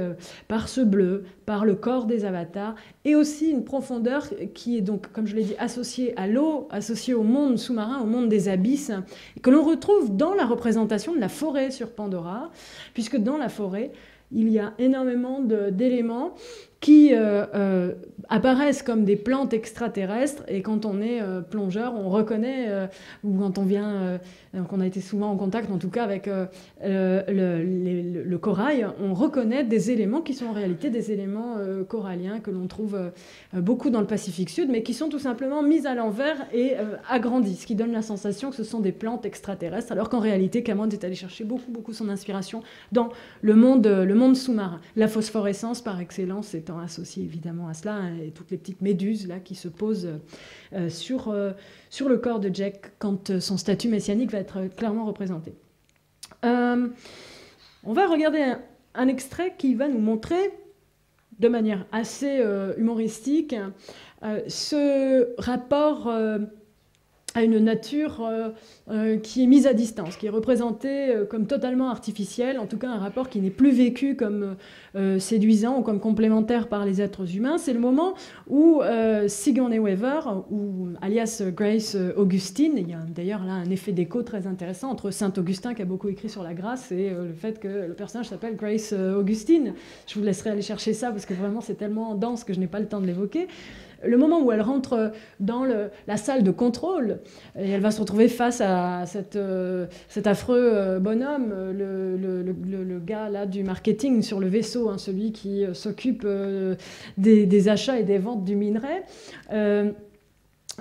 par ce bleu, par le corps des avatars, et aussi une profondeur qui est donc, comme je l'ai dit, associée à l'eau, associée au monde sous-marin, au monde des abysses, et que l'on retrouve dans la représentation de la forêt sur Pandora, puisque dans la forêt, il y a énormément d'éléments qui apparaissent comme des plantes extraterrestres, et quand on est plongeur, on reconnaît, ou quand on vient, qu'on a été souvent en contact, en tout cas avec le corail, on reconnaît des éléments qui sont en réalité des éléments coralliens que l'on trouve beaucoup dans le Pacifique Sud, mais qui sont tout simplement mis à l'envers et agrandis, ce qui donne la sensation que ce sont des plantes extraterrestres, alors qu'en réalité, Cameron est allé chercher beaucoup son inspiration dans le monde sous-marin. La phosphorescence, par excellence, étant associée évidemment à cela, hein, et toutes les petites méduses là, qui se posent sur le corps de Jack quand son statut messianique va être clairement représenté. On va regarder un extrait qui va nous montrer de manière assez humoristique ce rapport à une nature qui est mise à distance, qui est représentée comme totalement artificielle, en tout cas un rapport qui n'est plus vécu comme séduisant ou comme complémentaire par les êtres humains. C'est le moment où Sigourney Weaver, ou alias Grace Augustine, il y a d'ailleurs là un effet d'écho très intéressant entre Saint Augustin qui a beaucoup écrit sur la grâce et le fait que le personnage s'appelle Grace Augustine. Je vous laisserai aller chercher ça parce que vraiment c'est tellement dense que je n'ai pas le temps de l'évoquer. Le moment où elle rentre dans la salle de contrôle, et elle va se retrouver face à cet affreux bonhomme, le gars là du marketing sur le vaisseau, hein, celui qui s'occupe des achats et des ventes du minerai.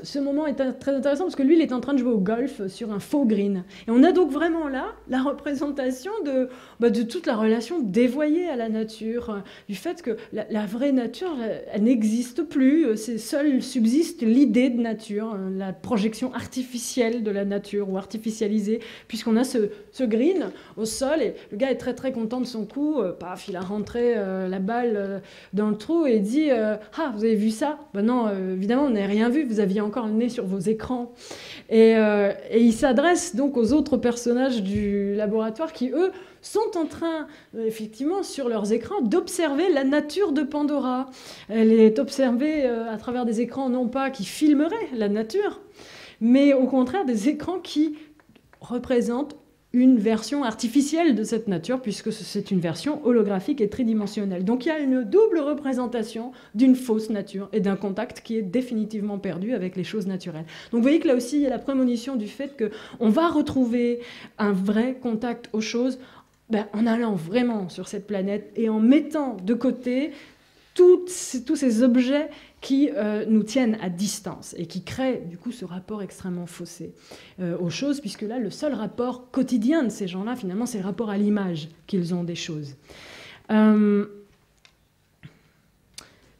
Ce moment est très intéressant parce que lui, il est en train de jouer au golf sur un faux green. Et on a donc vraiment là la représentation de toute la relation dévoyée à la nature, du fait que la vraie nature, elle n'existe plus, seule subsiste l'idée de nature, la projection artificielle de la nature ou artificialisée, puisqu'on a ce green au sol et le gars est très très content de son coup, paf, il a rentré la balle dans le trou et dit « Ah, vous avez vu ça ?» Ben non, évidemment, on n'a rien vu, vous aviez encore le nez sur vos écrans. Et il s'adresse donc aux autres personnages du laboratoire qui, eux, sont en train, effectivement, sur leurs écrans, d'observer la nature de Pandora. Elle est observée à travers des écrans, non pas qui filmeraient la nature, mais au contraire des écrans qui représentent une version artificielle de cette nature, puisque c'est une version holographique et tridimensionnelle. Donc il y a une double représentation d'une fausse nature et d'un contact qui est définitivement perdu avec les choses naturelles. Donc vous voyez que là aussi, il y a la prémonition du fait qu'on va retrouver un vrai contact aux choses en allant vraiment sur cette planète et en mettant de côté tous ces objets qui nous tiennent à distance et qui créent du coup ce rapport extrêmement faussé aux choses, puisque là, le seul rapport quotidien de ces gens-là, finalement, c'est le rapport à l'image qu'ils ont des choses. De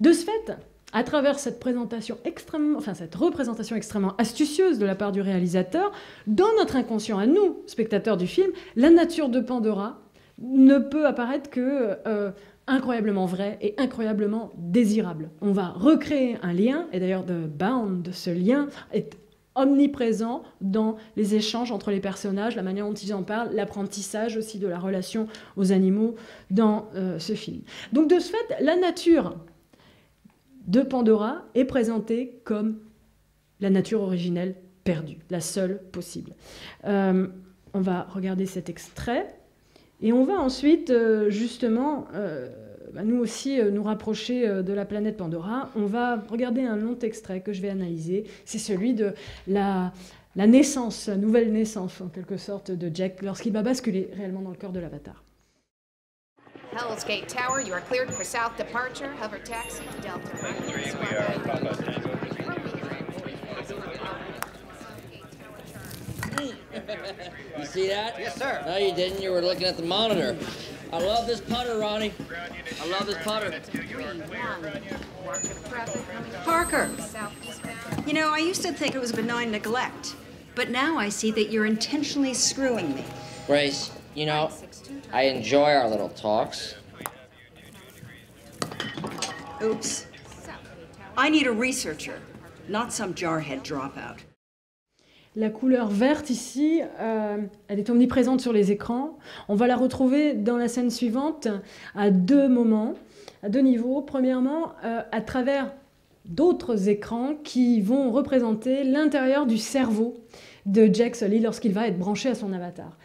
ce fait, à travers cette cette représentation extrêmement astucieuse de la part du réalisateur, dans notre inconscient à nous, spectateurs du film, la nature de Pandora ne peut apparaître que incroyablement vrai et incroyablement désirable. On va recréer un lien, et d'ailleurs The Bound, ce lien, est omniprésent dans les échanges entre les personnages, la manière dont ils en parlent, l'apprentissage aussi de la relation aux animaux dans ce film. Donc de ce fait, la nature de Pandora est présentée comme la nature originelle perdue, la seule possible. On va regarder cet extrait. Et on va ensuite, justement, nous aussi, nous rapprocher de la planète Pandora. On va regarder un long extrait que je vais analyser. C'est celui de la naissance, la nouvelle naissance, en quelque sorte, de Jack, lorsqu'il va basculer réellement dans le corps de l'Avatar. Hell's Gate Tower, you are cleared for south departure. Hover taxi, Delta. You see that? Yes, sir. No, you didn't. You were looking at the monitor. I love this putter, Ronnie. I love this putter. Parker, you know, I used to think it was benign neglect, but now I see that you're intentionally screwing me. Grace, you know, I enjoy our little talks. Oops. I need a researcher, not some jarhead dropout. La couleur verte ici, elle est omniprésente sur les écrans. On va la retrouver dans la scène suivante à deux moments, à deux niveaux. Premièrement, à travers d'autres écrans qui vont représenter l'intérieur du cerveau de Jake Sully lorsqu'il va être branché à son avatar.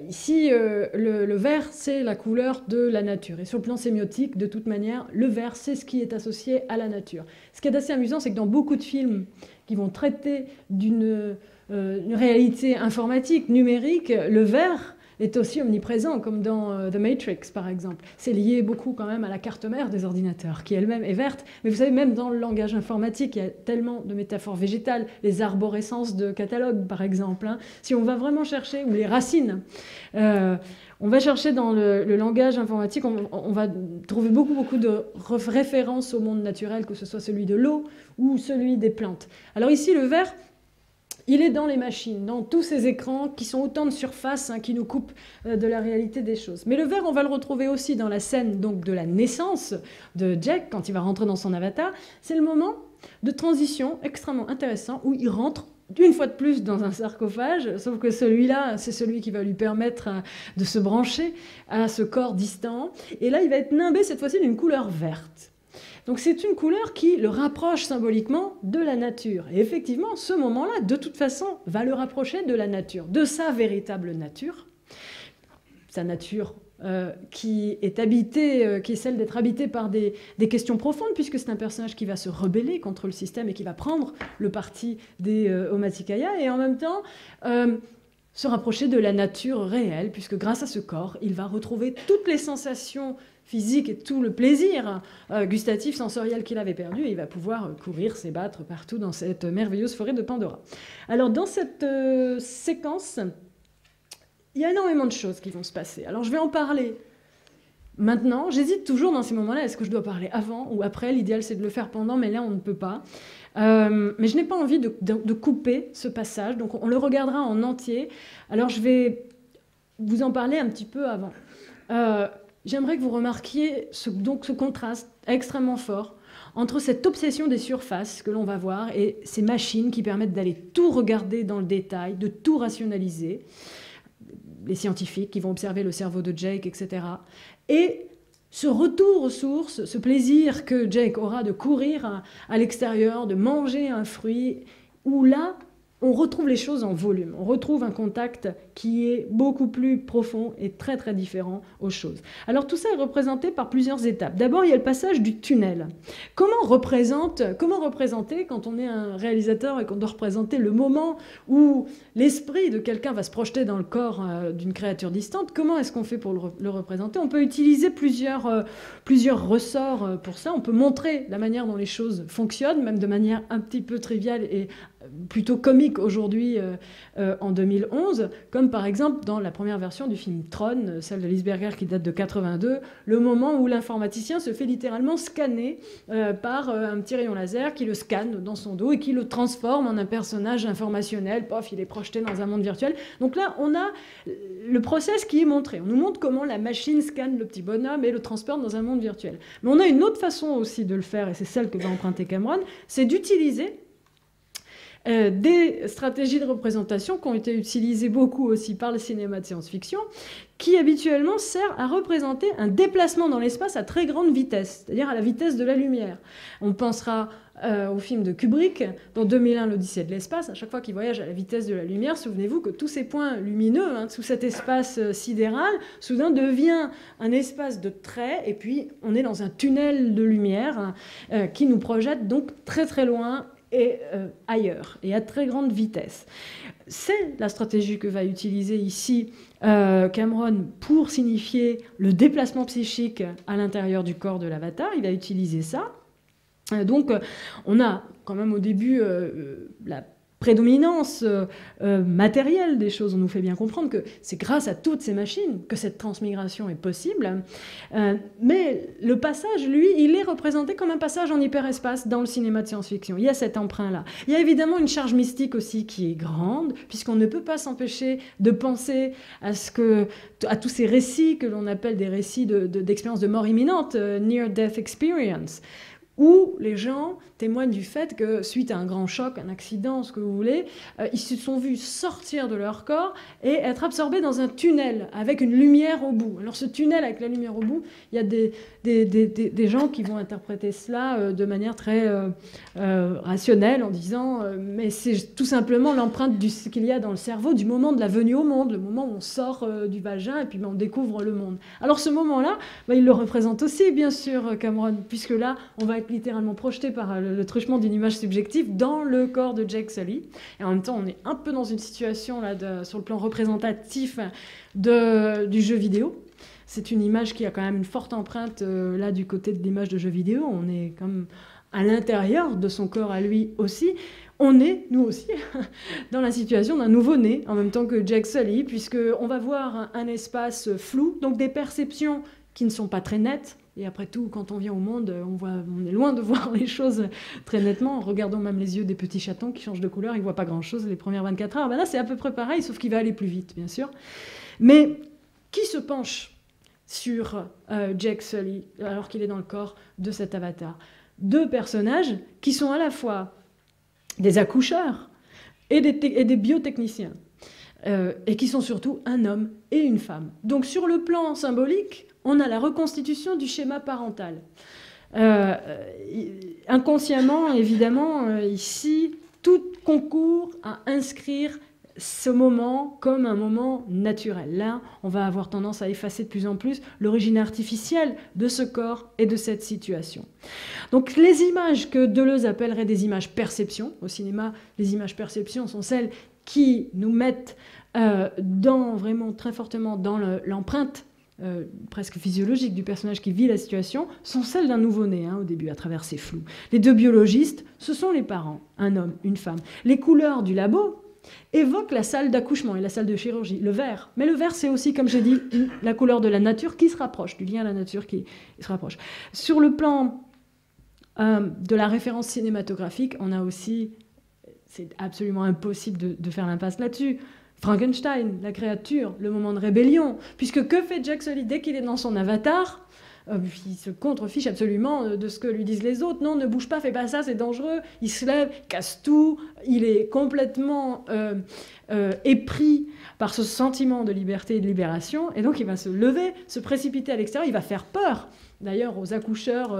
Ici, le vert, c'est la couleur de la nature. Et sur le plan sémiotique, de toute manière, le vert, c'est ce qui est associé à la nature. Ce qui est assez amusant, c'est que dans beaucoup de films qui vont traiter d'une réalité informatique, numérique, le vert est aussi omniprésent, comme dans The Matrix, par exemple. C'est lié beaucoup quand même à la carte mère des ordinateurs, qui elle-même est verte. Mais vous savez, même dans le langage informatique, il y a tellement de métaphores végétales, les arborescences de catalogue, par exemple. Hein. Si on va vraiment chercher, ou les racines, on va chercher dans le langage informatique, on va trouver beaucoup de références au monde naturel, que ce soit celui de l'eau ou celui des plantes. Alors ici, le vert, il est dans les machines, dans tous ces écrans qui sont autant de surfaces qui nous coupent de la réalité des choses. Mais le vert, on va le retrouver aussi dans la scène donc, de la naissance de Jack, quand il va rentrer dans son avatar. C'est le moment de transition extrêmement intéressant où il rentre une fois de plus dans un sarcophage, sauf que celui-là, c'est celui qui va lui permettre de se brancher à ce corps distant. Et là, il va être nimbé cette fois-ci d'une couleur verte. Donc c'est une couleur qui le rapproche symboliquement de la nature. Et effectivement, ce moment-là, de toute façon, va le rapprocher de la nature, de sa véritable nature. Sa nature qui est habitée, qui est celle d'être habitée par des questions profondes, puisque c'est un personnage qui va se rebeller contre le système et qui va prendre le parti des Omaticaya, et en même temps se rapprocher de la nature réelle, puisque grâce à ce corps, il va retrouver toutes les sensations physique et tout le plaisir gustatif, sensoriel qu'il avait perdu, et il va pouvoir courir, s'ébattre partout dans cette merveilleuse forêt de Pandora. Alors dans cette séquence, il y a énormément de choses qui vont se passer. Alors je vais en parler maintenant. J'hésite toujours dans ces moments-là, est-ce que je dois parler avant ou après? L'idéal c'est de le faire pendant, mais là on ne peut pas. Mais je n'ai pas envie de couper ce passage, donc on le regardera en entier. Alors je vais vous en parler un petit peu avant. J'aimerais que vous remarquiez ce contraste extrêmement fort entre cette obsession des surfaces que l'on va voir et ces machines qui permettent d'aller tout regarder dans le détail, de tout rationaliser, les scientifiques qui vont observer le cerveau de Jake, etc. Et ce retour aux sources, ce plaisir que Jake aura de courir à l'extérieur, de manger un fruit, où là, on retrouve les choses en volume, on retrouve un contact qui est beaucoup plus profond et très très différent aux choses. Alors tout ça est représenté par plusieurs étapes. D'abord, il y a le passage du tunnel. Comment représenter quand on est un réalisateur et qu'on doit représenter le moment où l'esprit de quelqu'un va se projeter dans le corps d'une créature distante? Comment est-ce qu'on fait pour le représenter? On peut utiliser plusieurs ressorts pour ça. On peut montrer la manière dont les choses fonctionnent, même de manière un petit peu triviale et plutôt comique aujourd'hui en 2011, comme par exemple dans la première version du film Tron, celle de Lisberger qui date de 82, le moment où l'informaticien se fait littéralement scanner par un petit rayon laser qui le scanne dans son dos et qui le transforme en un personnage informationnel. Pof, il est projeté dans un monde virtuel. Donc là, on a le process qui est montré. On nous montre comment la machine scanne le petit bonhomme et le transporte dans un monde virtuel. Mais on a une autre façon aussi de le faire, et c'est celle que va emprunter Cameron, c'est d'utiliser des stratégies de représentation qui ont été utilisées beaucoup aussi par le cinéma de science-fiction, qui habituellement sert à représenter un déplacement dans l'espace à très grande vitesse, c'est-à-dire à la vitesse de la lumière. On pensera au film de Kubrick, dans 2001, l'Odyssée de l'espace. À chaque fois qu'il voyage à la vitesse de la lumière, souvenez-vous que tous ces points lumineux, sous cet espace sidéral, soudain devient un espace de traits, et puis on est dans un tunnel de lumière qui nous projette donc très très loin et ailleurs, et à très grande vitesse. C'est la stratégie que va utiliser ici Cameron pour signifier le déplacement psychique à l'intérieur du corps de l'avatar. Il va utiliser ça. Donc, on a quand même au début la prédominance matérielle des choses. On nous fait bien comprendre que c'est grâce à toutes ces machines que cette transmigration est possible. Mais le passage, lui, il est représenté comme un passage en hyperespace dans le cinéma de science-fiction. Il y a cet emprunt-là. Il y a évidemment une charge mystique aussi qui est grande, puisqu'on ne peut pas s'empêcher de penser à tous ces récits que l'on appelle des récits d'expériences de mort imminente, near-death experience, où les gens témoignent du fait que, suite à un grand choc, un accident, ce que vous voulez, ils se sont vus sortir de leur corps et être absorbés dans un tunnel avec une lumière au bout. Alors ce tunnel avec la lumière au bout, il y a des gens qui vont interpréter cela de manière très rationnelle, en disant mais c'est tout simplement l'empreinte qu'il y a dans le cerveau du moment de la venue au monde, le moment où on sort du vagin et puis on découvre le monde. Alors ce moment-là, il le représente aussi, bien sûr, Cameron, puisque là, on va être littéralement projeté par le truchement d'une image subjective dans le corps de Jake Sully. Et en même temps, on est un peu dans une situation là, sur le plan représentatif du jeu vidéo. C'est une image qui a quand même une forte empreinte là du côté de l'image de jeu vidéo. On est comme à l'intérieur de son corps à lui aussi. On est, nous aussi, dans la situation d'un nouveau-né, en même temps que Jake Sully, puisqu'on va voir un espace flou, donc des perceptions qui ne sont pas très nettes. Et après tout, quand on vient au monde, on est loin de voir les choses très nettement. Regardons même les yeux des petits chatons qui changent de couleur, ils ne voient pas grand-chose les premières 24 heures. Ben là, c'est à peu près pareil, sauf qu'il va aller plus vite, bien sûr. Mais qui se penche sur Jake Sully alors qu'il est dans le corps de cet avatar? Deux personnages qui sont à la fois des accoucheurs et des biotechniciens. Et qui sont surtout un homme et une femme. Donc sur le plan symbolique, on a la reconstitution du schéma parental. Inconsciemment, évidemment, ici, tout concourt à inscrire ce moment comme un moment naturel. Là, on va avoir tendance à effacer de plus en plus l'origine artificielle de ce corps et de cette situation. Donc les images que Deleuze appellerait des images perception, au cinéma, les images perception sont celles qui nous mettent vraiment très fortement dans l'empreinte presque physiologique du personnage qui vit la situation, sont celles d'un nouveau-né au début, à travers ces flous. Les deux biologistes, ce sont les parents, un homme, une femme. Les couleurs du labo évoquent la salle d'accouchement et la salle de chirurgie, le vert. Mais le vert, c'est aussi, comme j'ai dit, la couleur de la nature qui se rapproche, du lien à la nature qui se rapproche. Sur le plan de la référence cinématographique, on a aussi, c'est absolument impossible de faire l'impasse là-dessus, Frankenstein, la créature, le moment de rébellion. Puisque que fait Jake Sully dès qu'il est dans son avatar? il se contrefiche absolument de ce que lui disent les autres. Non, ne bouge pas, fais pas ça, c'est dangereux. Il se lève, casse tout. Il est complètement épris par ce sentiment de liberté et de libération. Et donc, il va se lever, se précipiter à l'extérieur. Il va faire peur, d'ailleurs, aux accoucheurs,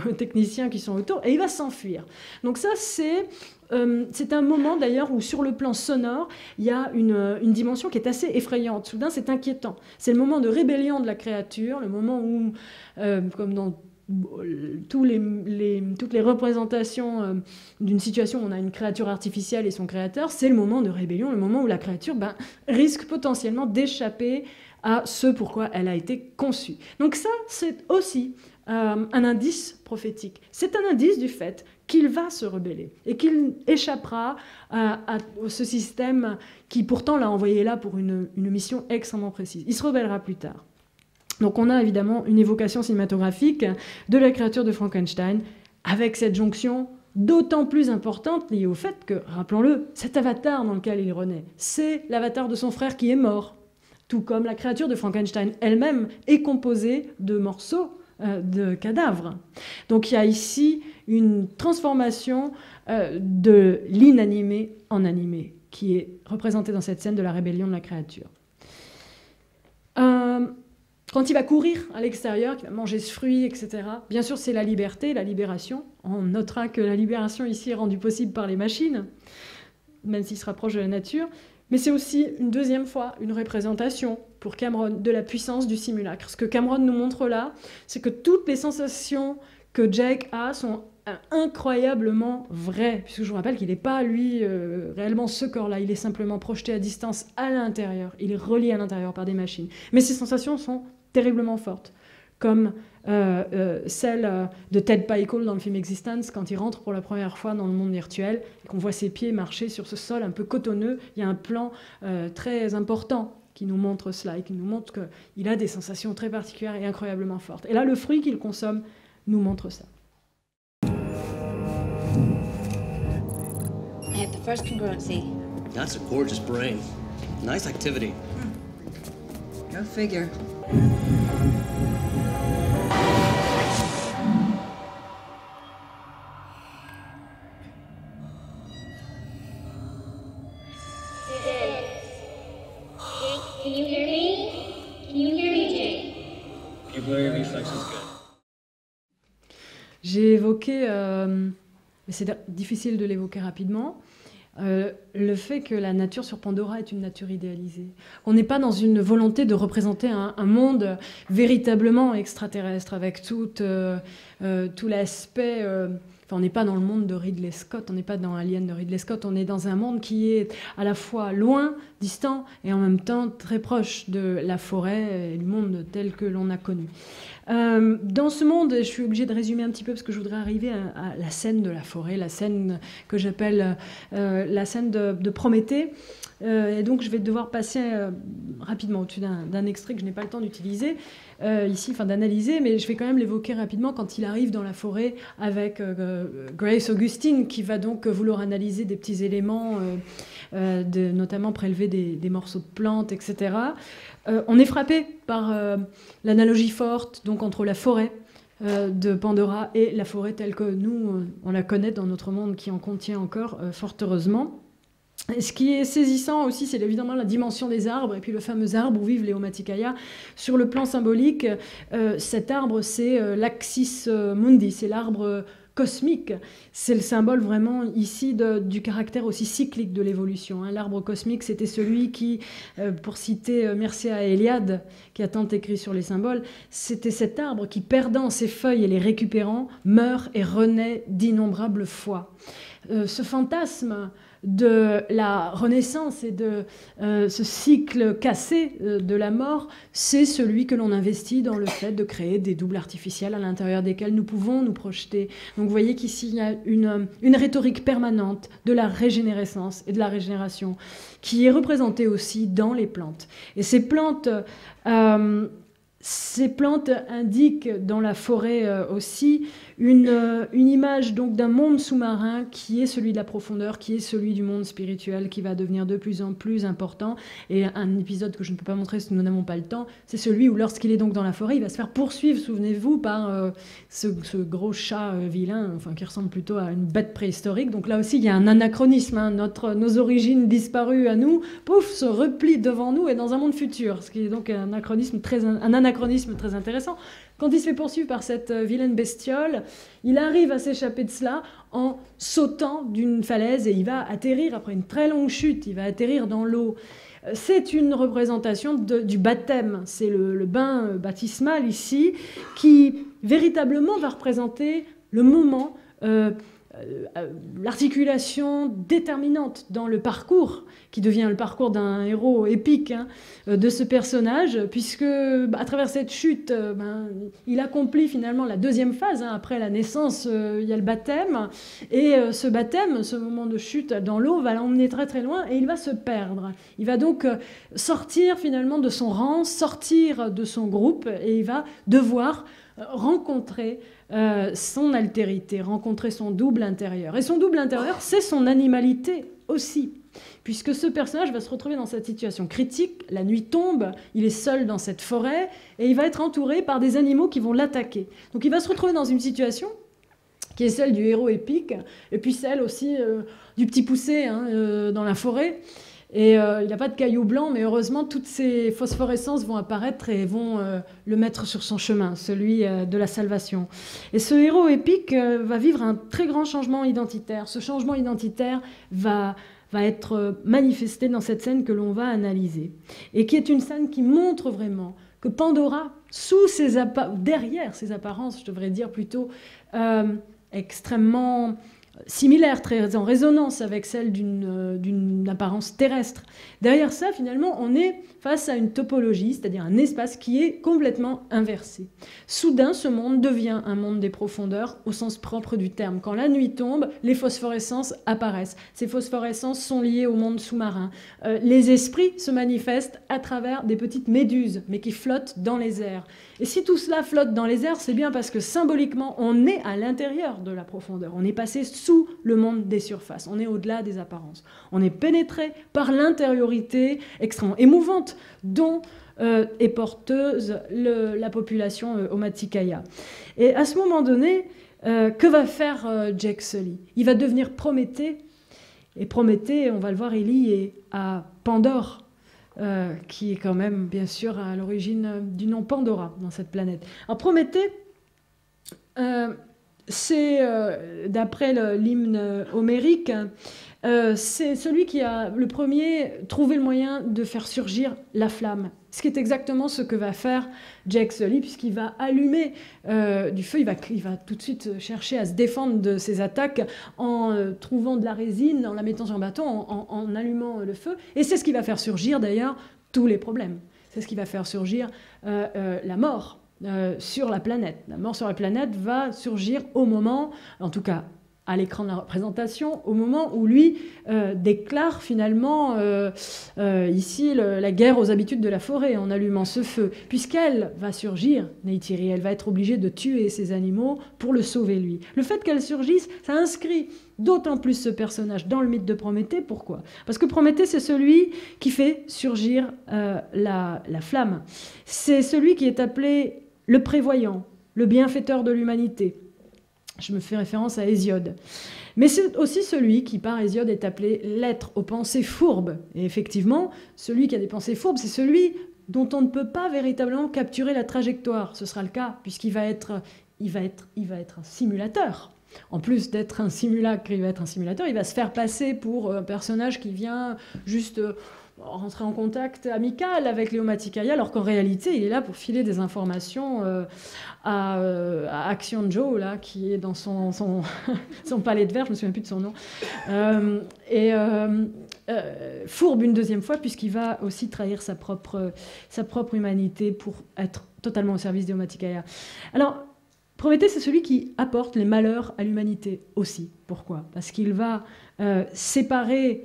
aux techniciens qui sont autour. Et il va s'enfuir. Donc ça, c'est un moment, d'ailleurs, où sur le plan sonore, il y a une dimension qui est assez effrayante. Soudain, c'est inquiétant. C'est le moment de rébellion de la créature, le moment où, comme dans toutes les représentations d'une situation où on a une créature artificielle et son créateur, c'est le moment de rébellion, le moment où la créature risque potentiellement d'échapper à ce pourquoi elle a été conçue. Donc ça, c'est aussi un indice prophétique. C'est un indice du fait qu'il va se rebeller et qu'il échappera à ce système qui pourtant l'a envoyé là pour une mission extrêmement précise. Il se rebellera plus tard. Donc on a évidemment une évocation cinématographique de la créature de Frankenstein avec cette jonction d'autant plus importante liée au fait que, rappelons-le, cet avatar dans lequel il renaît, c'est l'avatar de son frère qui est mort. Tout comme la créature de Frankenstein elle-même est composée de morceaux de cadavres. Donc il y a ici une transformation de l'inanimé en animé qui est représentée dans cette scène de la rébellion de la créature. Quand il va courir à l'extérieur, qu'il va manger ce fruit, etc., bien sûr, c'est la liberté, la libération. On notera que la libération ici est rendue possible par les machines, même s'il se rapproche de la nature. Mais c'est aussi une deuxième fois une représentation pour Cameron de la puissance du simulacre. Ce que Cameron nous montre là, c'est que toutes les sensations que Jake a sont incroyablement vraies. Puisque je vous rappelle qu'il n'est pas, lui, réellement ce corps-là. Il est simplement projeté à distance à l'intérieur. Il est relié à l'intérieur par des machines. Mais ces sensations sont terriblement fortes, comme celle de Ted Pickle dans le film Existence, quand il rentre pour la première fois dans le monde virtuel, et qu'on voit ses pieds marcher sur ce sol un peu cotonneux. Il y a un plan très important qui nous montre cela, et qui nous montre qu'il a des sensations très particulières et incroyablement fortes. Et là, le fruit qu'il consomme nous montre ça. I have the first congruency. That's a gorgeous brain. Nice activity. Go figure. Can you hear me? Can you hear me, Jake? You blur your reflexes good. J'ai évoqué, mais c'est difficile de l'évoquer rapidement, le fait que la nature sur Pandora est une nature idéalisée. On n'est pas dans une volonté de représenter un monde véritablement extraterrestre avec tout l'aspect... on n'est pas dans le monde de Ridley Scott, on n'est pas dans Alien de Ridley Scott, on est dans un monde qui est à la fois loin, distant, et en même temps très proche de la forêt et du monde tel que l'on a connu. Dans ce monde, je suis obligée de résumer un petit peu parce que je voudrais arriver à la scène de la forêt, la scène que j'appelle la scène de Prométhée. Et donc je vais devoir passer rapidement au-dessus d'un extrait que je n'ai pas le temps d'utiliser ici, enfin d'analyser, mais je vais quand même l'évoquer rapidement quand il arrive dans la forêt avec Grace Augustine qui va donc vouloir analyser des petits éléments, notamment prélever des morceaux de plantes, etc. On est frappé par l'analogie forte donc, entre la forêt de Pandora et la forêt telle que nous, on la connaît dans notre monde qui en contient encore, fort heureusement. Et ce qui est saisissant aussi, c'est évidemment la dimension des arbres, et puis le fameux arbre où vivent les Homaticaya. Sur le plan symbolique, cet arbre, c'est l'Axis Mundi, c'est l'arbre cosmique. C'est le symbole vraiment ici du caractère aussi cyclique de l'évolution. L'arbre cosmique, c'était celui qui, pour citer Mircea Eliade, qui a tant écrit sur les symboles, c'était cet arbre qui, perdant ses feuilles et les récupérant, meurt et renaît d'innombrables fois. Ce fantasme de la renaissance et de ce cycle cassé de la mort, c'est celui que l'on investit dans le fait de créer des doubles artificiels à l'intérieur desquels nous pouvons nous projeter. Donc vous voyez qu'ici il y a une rhétorique permanente de la régénérescence et de la régénération qui est représentée aussi dans les plantes. Et ces plantes Ces plantes indiquent dans la forêt aussi une image donc d'un monde sous-marin qui est celui de la profondeur, qui est celui du monde spirituel, qui va devenir de plus en plus important. Et un épisode que je ne peux pas montrer si nous n'avons pas le temps, c'est celui où lorsqu'il est donc dans la forêt, il va se faire poursuivre, souvenez-vous, par ce gros chat vilain, enfin qui ressemble plutôt à une bête préhistorique. Donc là aussi, il y a un anachronisme. Hein. Nos origines disparues à nous, pouf, se replient devant nous et dans un monde futur, ce qui est donc un anachronisme très intéressant. Quand il se fait poursuivre par cette vilaine bestiole, il arrive à s'échapper de cela en sautant d'une falaise et il va atterrir, après une très longue chute, il va atterrir dans l'eau. C'est une représentation du baptême, c'est le bain baptismal ici, qui véritablement va représenter le moment, l'articulation déterminante dans le parcours, qui devient le parcours d'un héros épique de ce personnage, puisque à travers cette chute, il accomplit finalement la deuxième phase. Après la naissance, il y a le baptême, et ce baptême, ce moment de chute dans l'eau, va l'emmener très très loin, et il va se perdre. Il va donc sortir finalement de son rang, sortir de son groupe, et il va devoir rencontrer son altérité, rencontrer son double intérieur. Et son double intérieur, c'est son animalité aussi, puisque ce personnage va se retrouver dans cette situation critique, la nuit tombe, il est seul dans cette forêt, et il va être entouré par des animaux qui vont l'attaquer. Donc il va se retrouver dans une situation qui est celle du héros épique, et puis celle aussi du petit poucet dans la forêt. Et il n'a pas de cailloux blancs, mais heureusement, toutes ces phosphorescences vont apparaître et vont le mettre sur son chemin, celui de la salvation. Et ce héros épique va vivre un très grand changement identitaire. Ce changement identitaire va être manifesté dans cette scène que l'on va analyser, et qui est une scène qui montre vraiment que Pandora, derrière ses apparences, je devrais dire plutôt, extrêmement similaire, très en résonance avec celle d'une apparence terrestre. Derrière ça, finalement, on est face à une topologie, c'est-à-dire un espace qui est complètement inversé. Soudain, ce monde devient un monde des profondeurs au sens propre du terme. Quand la nuit tombe, les phosphorescences apparaissent. Ces phosphorescences sont liées au monde sous-marin. Les esprits se manifestent à travers des petites méduses, mais qui flottent dans les airs. Et si tout cela flotte dans les airs, c'est bien parce que symboliquement, on est à l'intérieur de la profondeur. On est passé sous le monde des surfaces. On est au-delà des apparences. On est pénétré par l'intériorité extrêmement émouvante dont est porteuse la population Omaticaya. Et à ce moment donné, que va faire Jake Sully? Il va devenir Prométhée. Et Prométhée, on va le voir, il est lié à Pandore, qui est quand même, bien sûr, à l'origine du nom Pandora dans cette planète. Alors Prométhée, c'est, d'après l'hymne homérique, c'est celui qui a le premier trouvé le moyen de faire surgir la flamme. Ce qui est exactement ce que va faire Jake Sully, puisqu'il va allumer du feu, il va tout de suite chercher à se défendre de ses attaques en trouvant de la résine, en la mettant sur un bâton, en allumant le feu. Et c'est ce qui va faire surgir d'ailleurs tous les problèmes. C'est ce qui va faire surgir la mort sur la planète. La mort sur la planète va surgir au moment, en tout cas à l'écran de la représentation, au moment où lui déclare finalement ici la guerre aux habitudes de la forêt en allumant ce feu, puisqu'elle va surgir, Neytiri, elle va être obligée de tuer ces animaux pour le sauver lui. Le fait qu'elle surgisse, ça inscrit d'autant plus ce personnage dans le mythe de Prométhée. Pourquoi? Parce que Prométhée, c'est celui qui fait surgir la flamme. C'est celui qui est appelé le prévoyant, le bienfaiteur de l'humanité. Je me fais référence à Hésiode. Mais c'est aussi celui qui, par Hésiode, est appelé l'être aux pensées fourbes. Et effectivement, celui qui a des pensées fourbes, c'est celui dont on ne peut pas véritablement capturer la trajectoire. Ce sera le cas, puisqu'il va être un simulateur. En plus d'être un simulacre, il va être un simulateur. Il va se faire passer pour un personnage qui vient juste rentrer en contact amical avec les Omaticaya, alors qu'en réalité, il est là pour filer des informations à Action Joe, là, qui est dans son palais de verre, je ne me souviens plus de son nom, fourbe une deuxième fois, puisqu'il va aussi trahir sa propre humanité pour être totalement au service des Omaticaya. Alors, Prométhée, c'est celui qui apporte les malheurs à l'humanité aussi. Pourquoi? Parce qu'il va séparer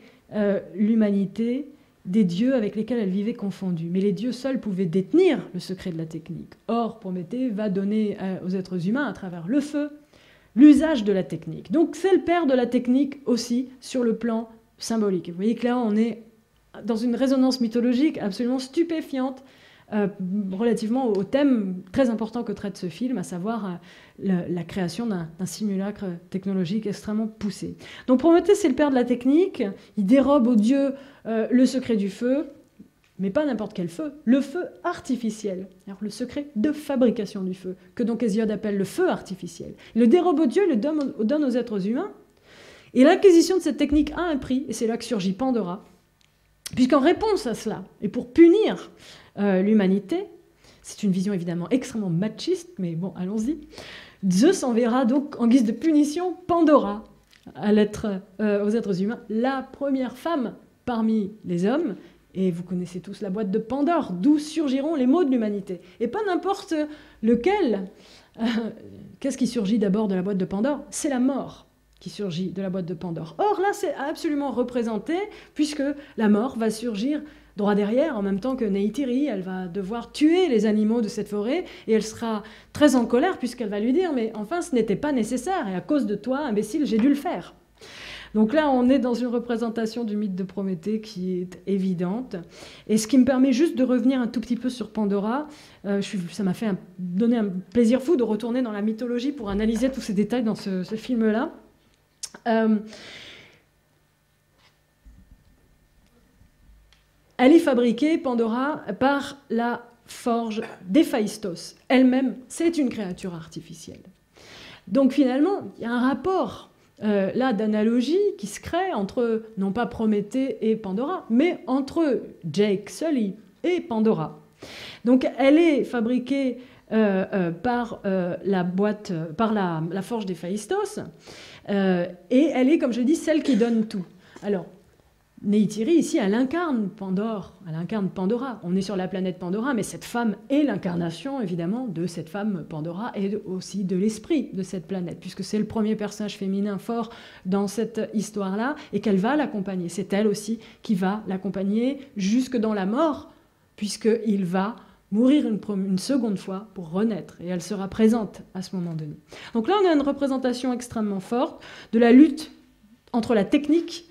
l'humanité des dieux avec lesquels elle vivait confondue. Mais les dieux seuls pouvaient détenir le secret de la technique. Or, Prométhée va donner aux êtres humains, à travers le feu, l'usage de la technique. Donc c'est le père de la technique aussi sur le plan symbolique. Vous voyez que là, on est dans une résonance mythologique absolument stupéfiante relativement au thème très important que traite ce film, à savoir la création d'un simulacre technologique extrêmement poussé. Donc Prométhée, c'est le père de la technique, il dérobe aux dieux le secret du feu, mais pas n'importe quel feu, le feu artificiel, alors le secret de fabrication du feu, que donc Hésiode appelle le feu artificiel. Il le dérobe aux dieux, il le donne aux êtres humains, et l'acquisition de cette technique a un prix, et c'est là que surgit Pandora, puisqu'en réponse à cela, et pour punir l'humanité, c'est une vision évidemment extrêmement machiste, mais bon, allons-y, Zeus enverra donc en guise de punition Pandora aux êtres humains, la première femme parmi les hommes, et vous connaissez tous la boîte de Pandore, d'où surgiront les maux de l'humanité. Et pas n'importe lequel. Qu'est-ce qui surgit d'abord de la boîte de Pandore? C'est la mort qui surgit de la boîte de Pandore. Or là, c'est absolument représenté, puisque la mort va surgir droit derrière, en même temps que Neytiri, elle va devoir tuer les animaux de cette forêt, et elle sera très en colère, puisqu'elle va lui dire « Mais enfin, ce n'était pas nécessaire, et à cause de toi, imbécile, j'ai dû le faire ». Donc là, on est dans une représentation du mythe de Prométhée qui est évidente. Et ce qui me permet juste de revenir un tout petit peu sur Pandora, ça m'a fait donner un plaisir fou de retourner dans la mythologie pour analyser tous ces détails dans ce film-là. Elle est fabriquée, Pandora, par la forge d'Héphaïstos. Elle-même, c'est une créature artificielle. Donc finalement, il y a un rapport là d'analogie qui se crée entre, non pas Prométhée et Pandora, mais entre Jake Sully et Pandora. Donc elle est fabriquée par la forge d'Héphaïstos, et elle est, comme je dis, celle qui donne tout. Alors, Neytiri, ici, elle incarne Pandora. On est sur la planète Pandora, mais cette femme est l'incarnation, évidemment, de cette femme Pandora et aussi de l'esprit de cette planète, puisque c'est le premier personnage féminin fort dans cette histoire-là, et qu'elle va l'accompagner. C'est elle aussi qui va l'accompagner jusque dans la mort, puisqu'il va mourir une seconde fois pour renaître, et elle sera présente à ce moment donné. Donc là, on a une représentation extrêmement forte de la lutte entre la technique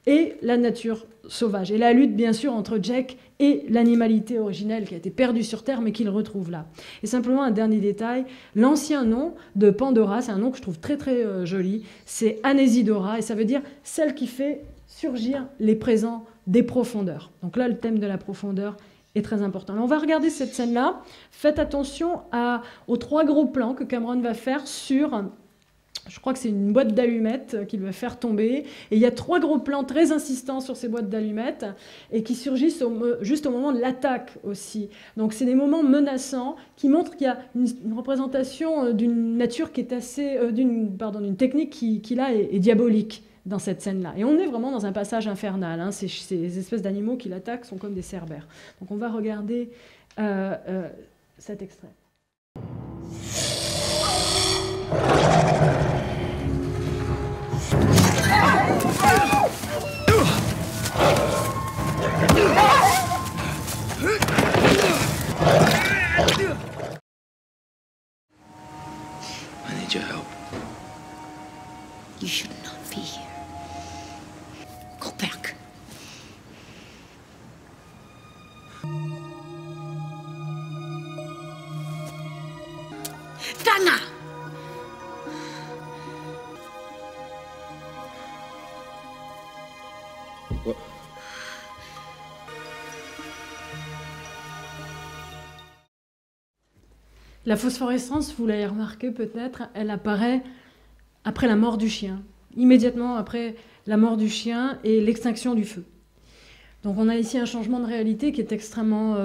et la nature sauvage. Et la lutte, bien sûr, entre Jack et l'animalité originelle qui a été perdue sur Terre, mais qu'il retrouve là. Et simplement un dernier détail, l'ancien nom de Pandora, c'est un nom que je trouve très très joli, c'est Anésidora, et ça veut dire celle qui fait surgir les présents des profondeurs. Donc là, le thème de la profondeur est très important. Alors, on va regarder cette scène-là. Faites attention aux 3 gros plans que Cameron va faire sur... Je crois que c'est une boîte d'allumettes qu'il va faire tomber. Et il y a 3 gros plans très insistants sur ces boîtes d'allumettes et qui surgissent juste au moment de l'attaque aussi. Donc c'est des moments menaçants qui montrent qu'il y a une représentation d'une nature qui est assez... d'une technique qui là est diabolique dans cette scène-là. Et on est vraiment dans un passage infernal. Hein. Ces espèces d'animaux qui l'attaquent sont comme des cerbères. Donc on va regarder cet extrait. I need your help. You should not be here. Go back. Dana! What? La phosphorescence, vous l'avez remarqué peut-être, elle apparaît après la mort du chien, immédiatement après la mort du chien et l'extinction du feu. Donc on a ici un changement de réalité qui est extrêmement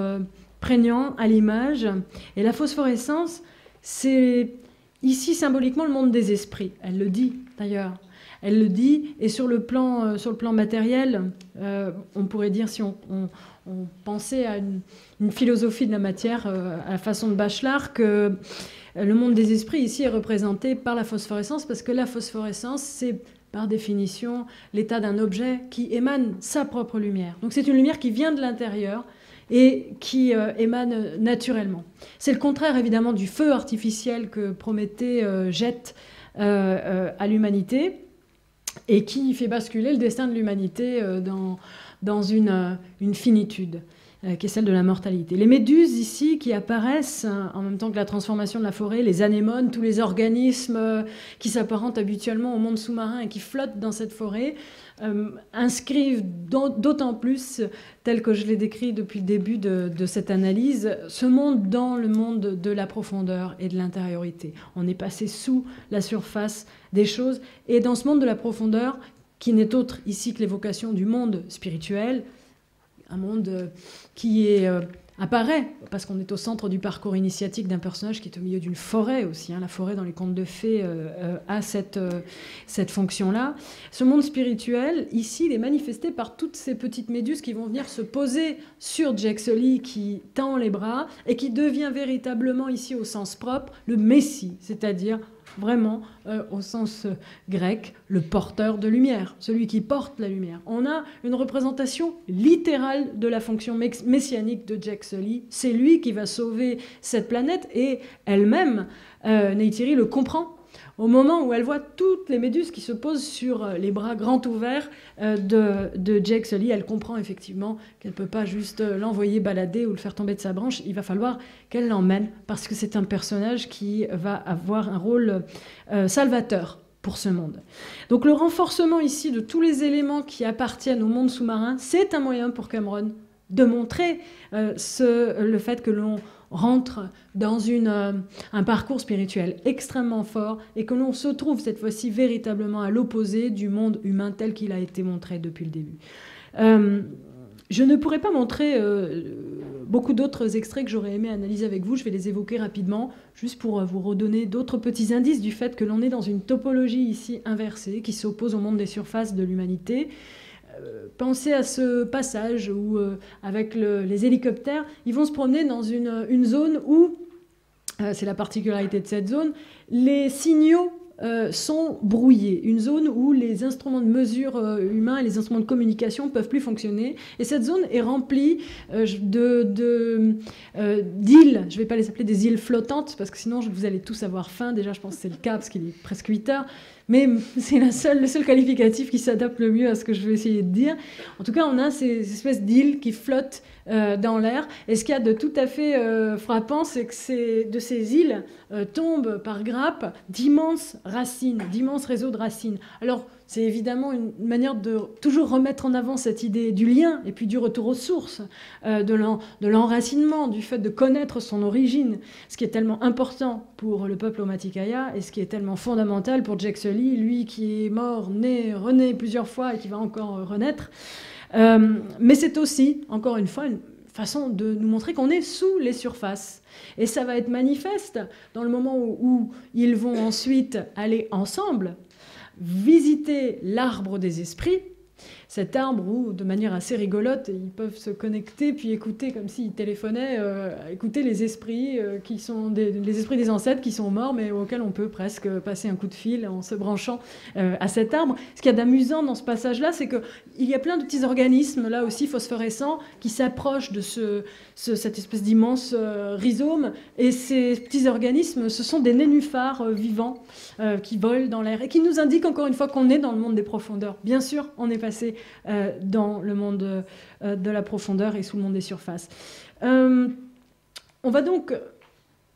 prégnant à l'image. Et la phosphorescence, c'est ici symboliquement le monde des esprits. Elle le dit d'ailleurs. Elle le dit, et sur le plan matériel, on pourrait dire, si on pensait à une philosophie de la matière, à la façon de Bachelard, que le monde des esprits ici est représenté par la phosphorescence, parce que la phosphorescence, c'est par définition, l'état d'un objet qui émane sa propre lumière. Donc c'est une lumière qui vient de l'intérieur et qui émane naturellement. C'est le contraire évidemment du feu artificiel que Prométhée jette à l'humanité et qui fait basculer le destin de l'humanité dans une finitude qui est celle de la mortalité. Les méduses ici qui apparaissent en même temps que la transformation de la forêt, les anémones, tous les organismes qui s'apparentent habituellement au monde sous-marin et qui flottent dans cette forêt, inscrivent d'autant plus, tel que je l'ai décrit depuis le début de cette analyse, ce monde dans le monde de la profondeur et de l'intériorité. On est passé sous la surface des choses, et dans ce monde de la profondeur, qui n'est autre ici que l'évocation du monde spirituel, un monde qui apparaît, parce qu'on est au centre du parcours initiatique d'un personnage qui est au milieu d'une forêt aussi. La forêt dans les contes de fées a cette fonction-là. Ce monde spirituel, ici, il est manifesté par toutes ces petites méduses qui vont venir se poser sur Jake Sully, qui tend les bras, et qui devient véritablement, ici, au sens propre, le Messie, c'est-à-dire vraiment, au sens grec, le porteur de lumière, celui qui porte la lumière. On a une représentation littérale de la fonction messianique de Jake Sully. C'est lui qui va sauver cette planète, et elle-même, Neytiri le comprend. Au moment où elle voit toutes les méduses qui se posent sur les bras grands ouverts de Jake Sully, elle comprend effectivement qu'elle ne peut pas juste l'envoyer balader ou le faire tomber de sa branche. Il va falloir qu'elle l'emmène, parce que c'est un personnage qui va avoir un rôle salvateur pour ce monde. Donc le renforcement ici de tous les éléments qui appartiennent au monde sous-marin, c'est un moyen pour Cameron de montrer le fait que l'on rentre dans un parcours spirituel extrêmement fort et que l'on se trouve cette fois-ci véritablement à l'opposé du monde humain tel qu'il a été montré depuis le début. Je ne pourrais pas montrer beaucoup d'autres extraits que j'aurais aimé analyser avec vous. Je vais les évoquer rapidement, juste pour vous redonner d'autres petits indices du fait que l'on est dans une topologie ici inversée qui s'oppose au monde des surfaces de l'humanité. Pensez à ce passage où, avec les hélicoptères, ils vont se promener dans une zone où, c'est la particularité de cette zone, les signaux sont brouillés. Une zone où les instruments de mesure humains et les instruments de communication ne peuvent plus fonctionner. Et cette zone est remplie d'îles. Je ne vais pas les appeler des îles flottantes, parce que sinon vous allez tous avoir faim. Déjà, je pense que c'est le cas, parce qu'il est presque 8 heures. Mais c'est le seul qualificatif qui s'adapte le mieux à ce que je vais essayer de dire. En tout cas, on a ces espèces d'îles qui flottent dans l'air. Et ce qu'il y a de tout à fait frappant, c'est que de ces îles tombent par grappes d'immenses racines, d'immenses réseaux de racines. Alors, c'est évidemment une manière de toujours remettre en avant cette idée du lien et puis du retour aux sources, de l'enracinement, du fait de connaître son origine, ce qui est tellement important pour le peuple Omaticaya et ce qui est tellement fondamental pour Jake Sully, lui qui est mort, né, rené plusieurs fois et qui va encore renaître. Mais c'est aussi, encore une fois, une façon de nous montrer qu'on est sous les surfaces. Et ça va être manifeste dans le moment où ils vont ensuite aller ensemble visiter l'arbre des esprits, cet arbre où, de manière assez rigolote, ils peuvent se connecter puis écouter comme s'ils téléphonaient, écouter les esprits qui sont les esprits des ancêtres qui sont morts, mais auxquels on peut presque passer un coup de fil en se branchant à cet arbre. Ce qu'il y a d'amusant dans ce passage-là, c'est qu'il y a plein de petits organismes, là aussi phosphorescents, qui s'approchent de cette espèce d'immense rhizome, et ces petits organismes, ce sont des nénuphars vivants qui volent dans l'air et qui nous indiquent encore une fois qu'on est dans le monde des profondeurs. Bien sûr, on est passé dans le monde de la profondeur et sous le monde des surfaces. On va donc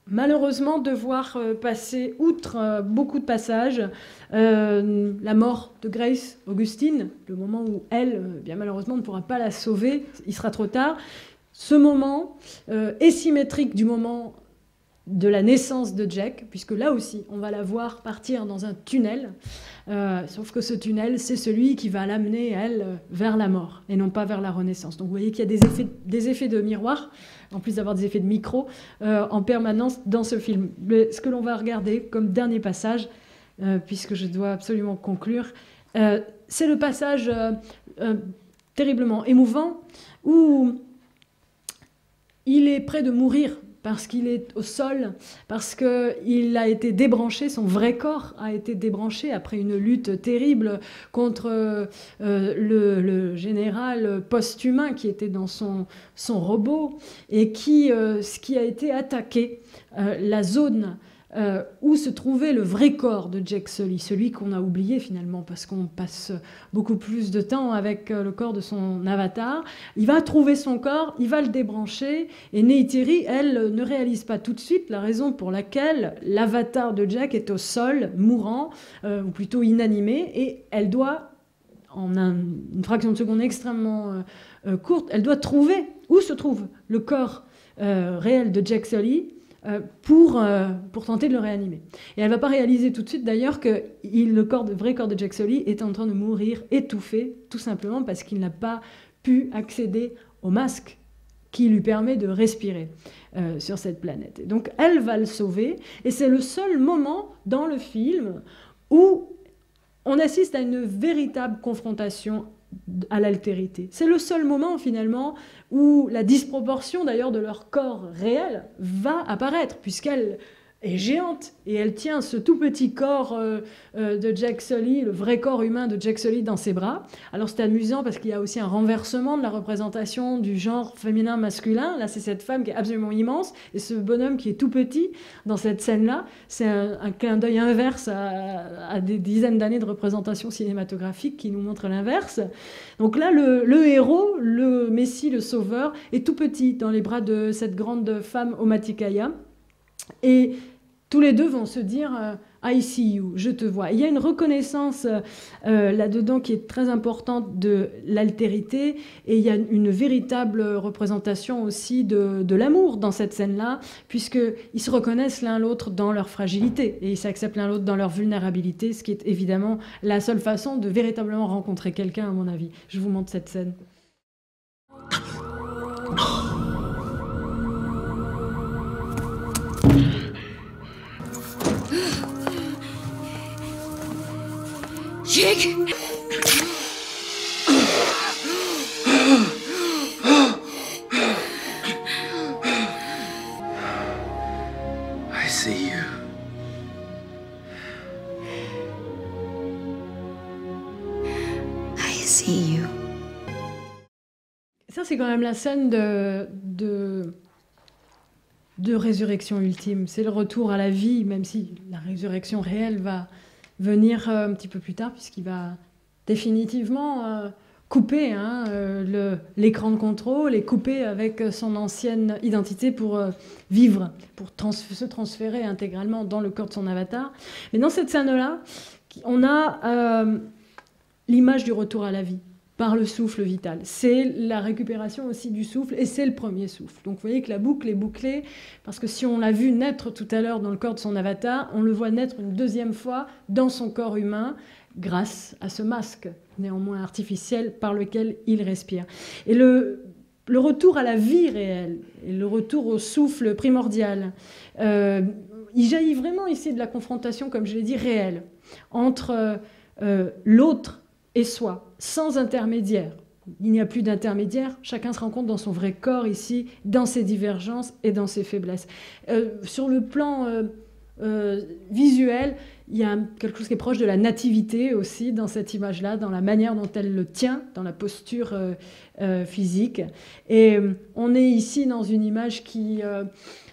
malheureusement devoir passer outre beaucoup de passages. La mort de Grace Augustine, le moment où elle, bien malheureusement, on ne pourra pas la sauver, il sera trop tard. Ce moment est symétrique du moment de la naissance de Jack, puisque là aussi, on va la voir partir dans un tunnel, sauf que ce tunnel, c'est celui qui va l'amener, elle, vers la mort, et non pas vers la renaissance. Donc vous voyez qu'il y a des effets de miroir, en plus d'avoir des effets de micro, en permanence dans ce film. Mais ce que l'on va regarder comme dernier passage, puisque je dois absolument conclure, c'est le passage terriblement émouvant, où il est près de mourir parce qu'il est au sol, parce qu'il a été débranché, son vrai corps a été débranché après une lutte terrible contre le général post-humain qui était dans son robot et qui a été attaqué, la zone où se trouvait le vrai corps de Jake Sully, celui qu'on a oublié finalement parce qu'on passe beaucoup plus de temps avec le corps de son avatar. Il va trouver son corps, il va le débrancher, et Neytiri, elle, ne réalise pas tout de suite la raison pour laquelle l'avatar de Jack est au sol, mourant, ou plutôt inanimé, et elle doit, en une fraction de seconde extrêmement courte, elle doit trouver où se trouve le corps réel de Jake Sully, pour tenter de le réanimer. Et elle ne va pas réaliser tout de suite d'ailleurs que le vrai corps de Jake Sully est en train de mourir étouffé, tout simplement parce qu'il n'a pas pu accéder au masque qui lui permet de respirer sur cette planète. Et donc elle va le sauver, et c'est le seul moment dans le film où on assiste à une véritable confrontation à l'altérité. C'est le seul moment finalement où la disproportion d'ailleurs de leur corps réel va apparaître, puisqu'elle est géante et elle tient ce tout petit corps de Jake Sully, le vrai corps humain de Jake Sully dans ses bras. Alors c'est amusant parce qu'il y a aussi un renversement de la représentation du genre féminin-masculin. Là c'est cette femme qui est absolument immense et ce bonhomme qui est tout petit dans cette scène-là. C'est un clin d'œil inverse à des dizaines d'années de représentation cinématographique qui nous montre l'inverse. Donc là le héros, le messie, le sauveur est tout petit dans les bras de cette grande femme Omaticaya. Et tous les deux vont se dire I see you, je te vois. Il y a une reconnaissance là-dedans qui est très importante de l'altérité, et il y a une véritable représentation aussi de l'amour dans cette scène-là, puisqu'ils se reconnaissent l'un l'autre dans leur fragilité et ils s'acceptent l'un l'autre dans leur vulnérabilité, ce qui est évidemment la seule façon de véritablement rencontrer quelqu'un, à mon avis. Je vous montre cette scène. Jake! I see you. I see you. Ça, c'est quand même la scène de résurrection ultime. C'est le retour à la vie, même si la résurrection réelle va venir un petit peu plus tard, puisqu'il va définitivement couper l'écran de contrôle et couper avec son ancienne identité pour vivre, pour se transférer intégralement dans le corps de son avatar. Mais dans cette scène-là, on a l'image du retour à la vie par le souffle vital. C'est la récupération aussi du souffle, et c'est le premier souffle. Donc vous voyez que la boucle est bouclée, parce que si on l'a vu naître tout à l'heure dans le corps de son avatar, on le voit naître une deuxième fois dans son corps humain, grâce à ce masque, néanmoins artificiel, par lequel il respire. Et le retour à la vie réelle, et le retour au souffle primordial, il jaillit vraiment ici de la confrontation, comme je l'ai dit, réelle, entre l'autre et soi, sans intermédiaire. Il n'y a plus d'intermédiaire, chacun se rencontre dans son vrai corps ici, dans ses divergences et dans ses faiblesses. Sur le plan visuel, il y a quelque chose qui est proche de la nativité aussi dans cette image-là, dans la manière dont elle le tient, dans la posture physique. Et on est ici dans une image qui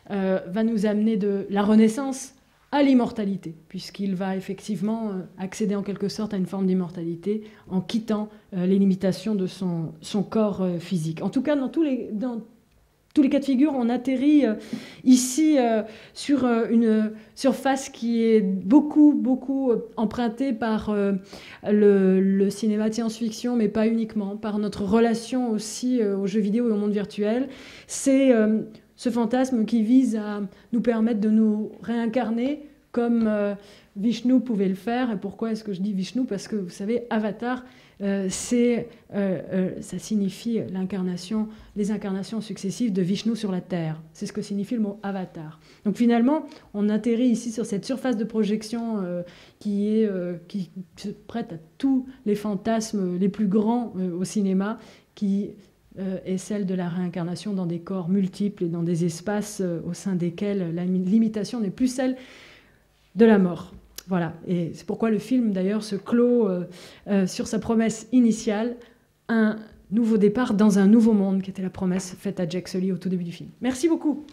va nous amener de la Renaissance à l'immortalité, puisqu'il va effectivement accéder en quelque sorte à une forme d'immortalité en quittant les limitations de son corps physique. En tout cas, dans tous les cas de figure, on atterrit ici sur une surface qui est beaucoup empruntée par le cinéma de science-fiction, mais pas uniquement, par notre relation aussi aux jeux vidéo et au monde virtuel. C'est ce fantasme qui vise à nous permettre de nous réincarner comme Vishnu pouvait le faire. Et pourquoi est-ce que je dis Vishnu? Parce que vous savez, Avatar, ça signifie l'incarnation, les incarnations successives de Vishnu sur la Terre. C'est ce que signifie le mot Avatar. Donc finalement, on atterrit ici sur cette surface de projection qui se prête à tous les fantasmes les plus grands au cinéma, qui est celle de la réincarnation dans des corps multiples et dans des espaces au sein desquels la limitation n'est plus celle de la mort. Voilà, et c'est pourquoi le film d'ailleurs se clôt sur sa promesse initiale, un nouveau départ dans un nouveau monde, qui était la promesse faite à Jack Sully au tout début du film. Merci beaucoup.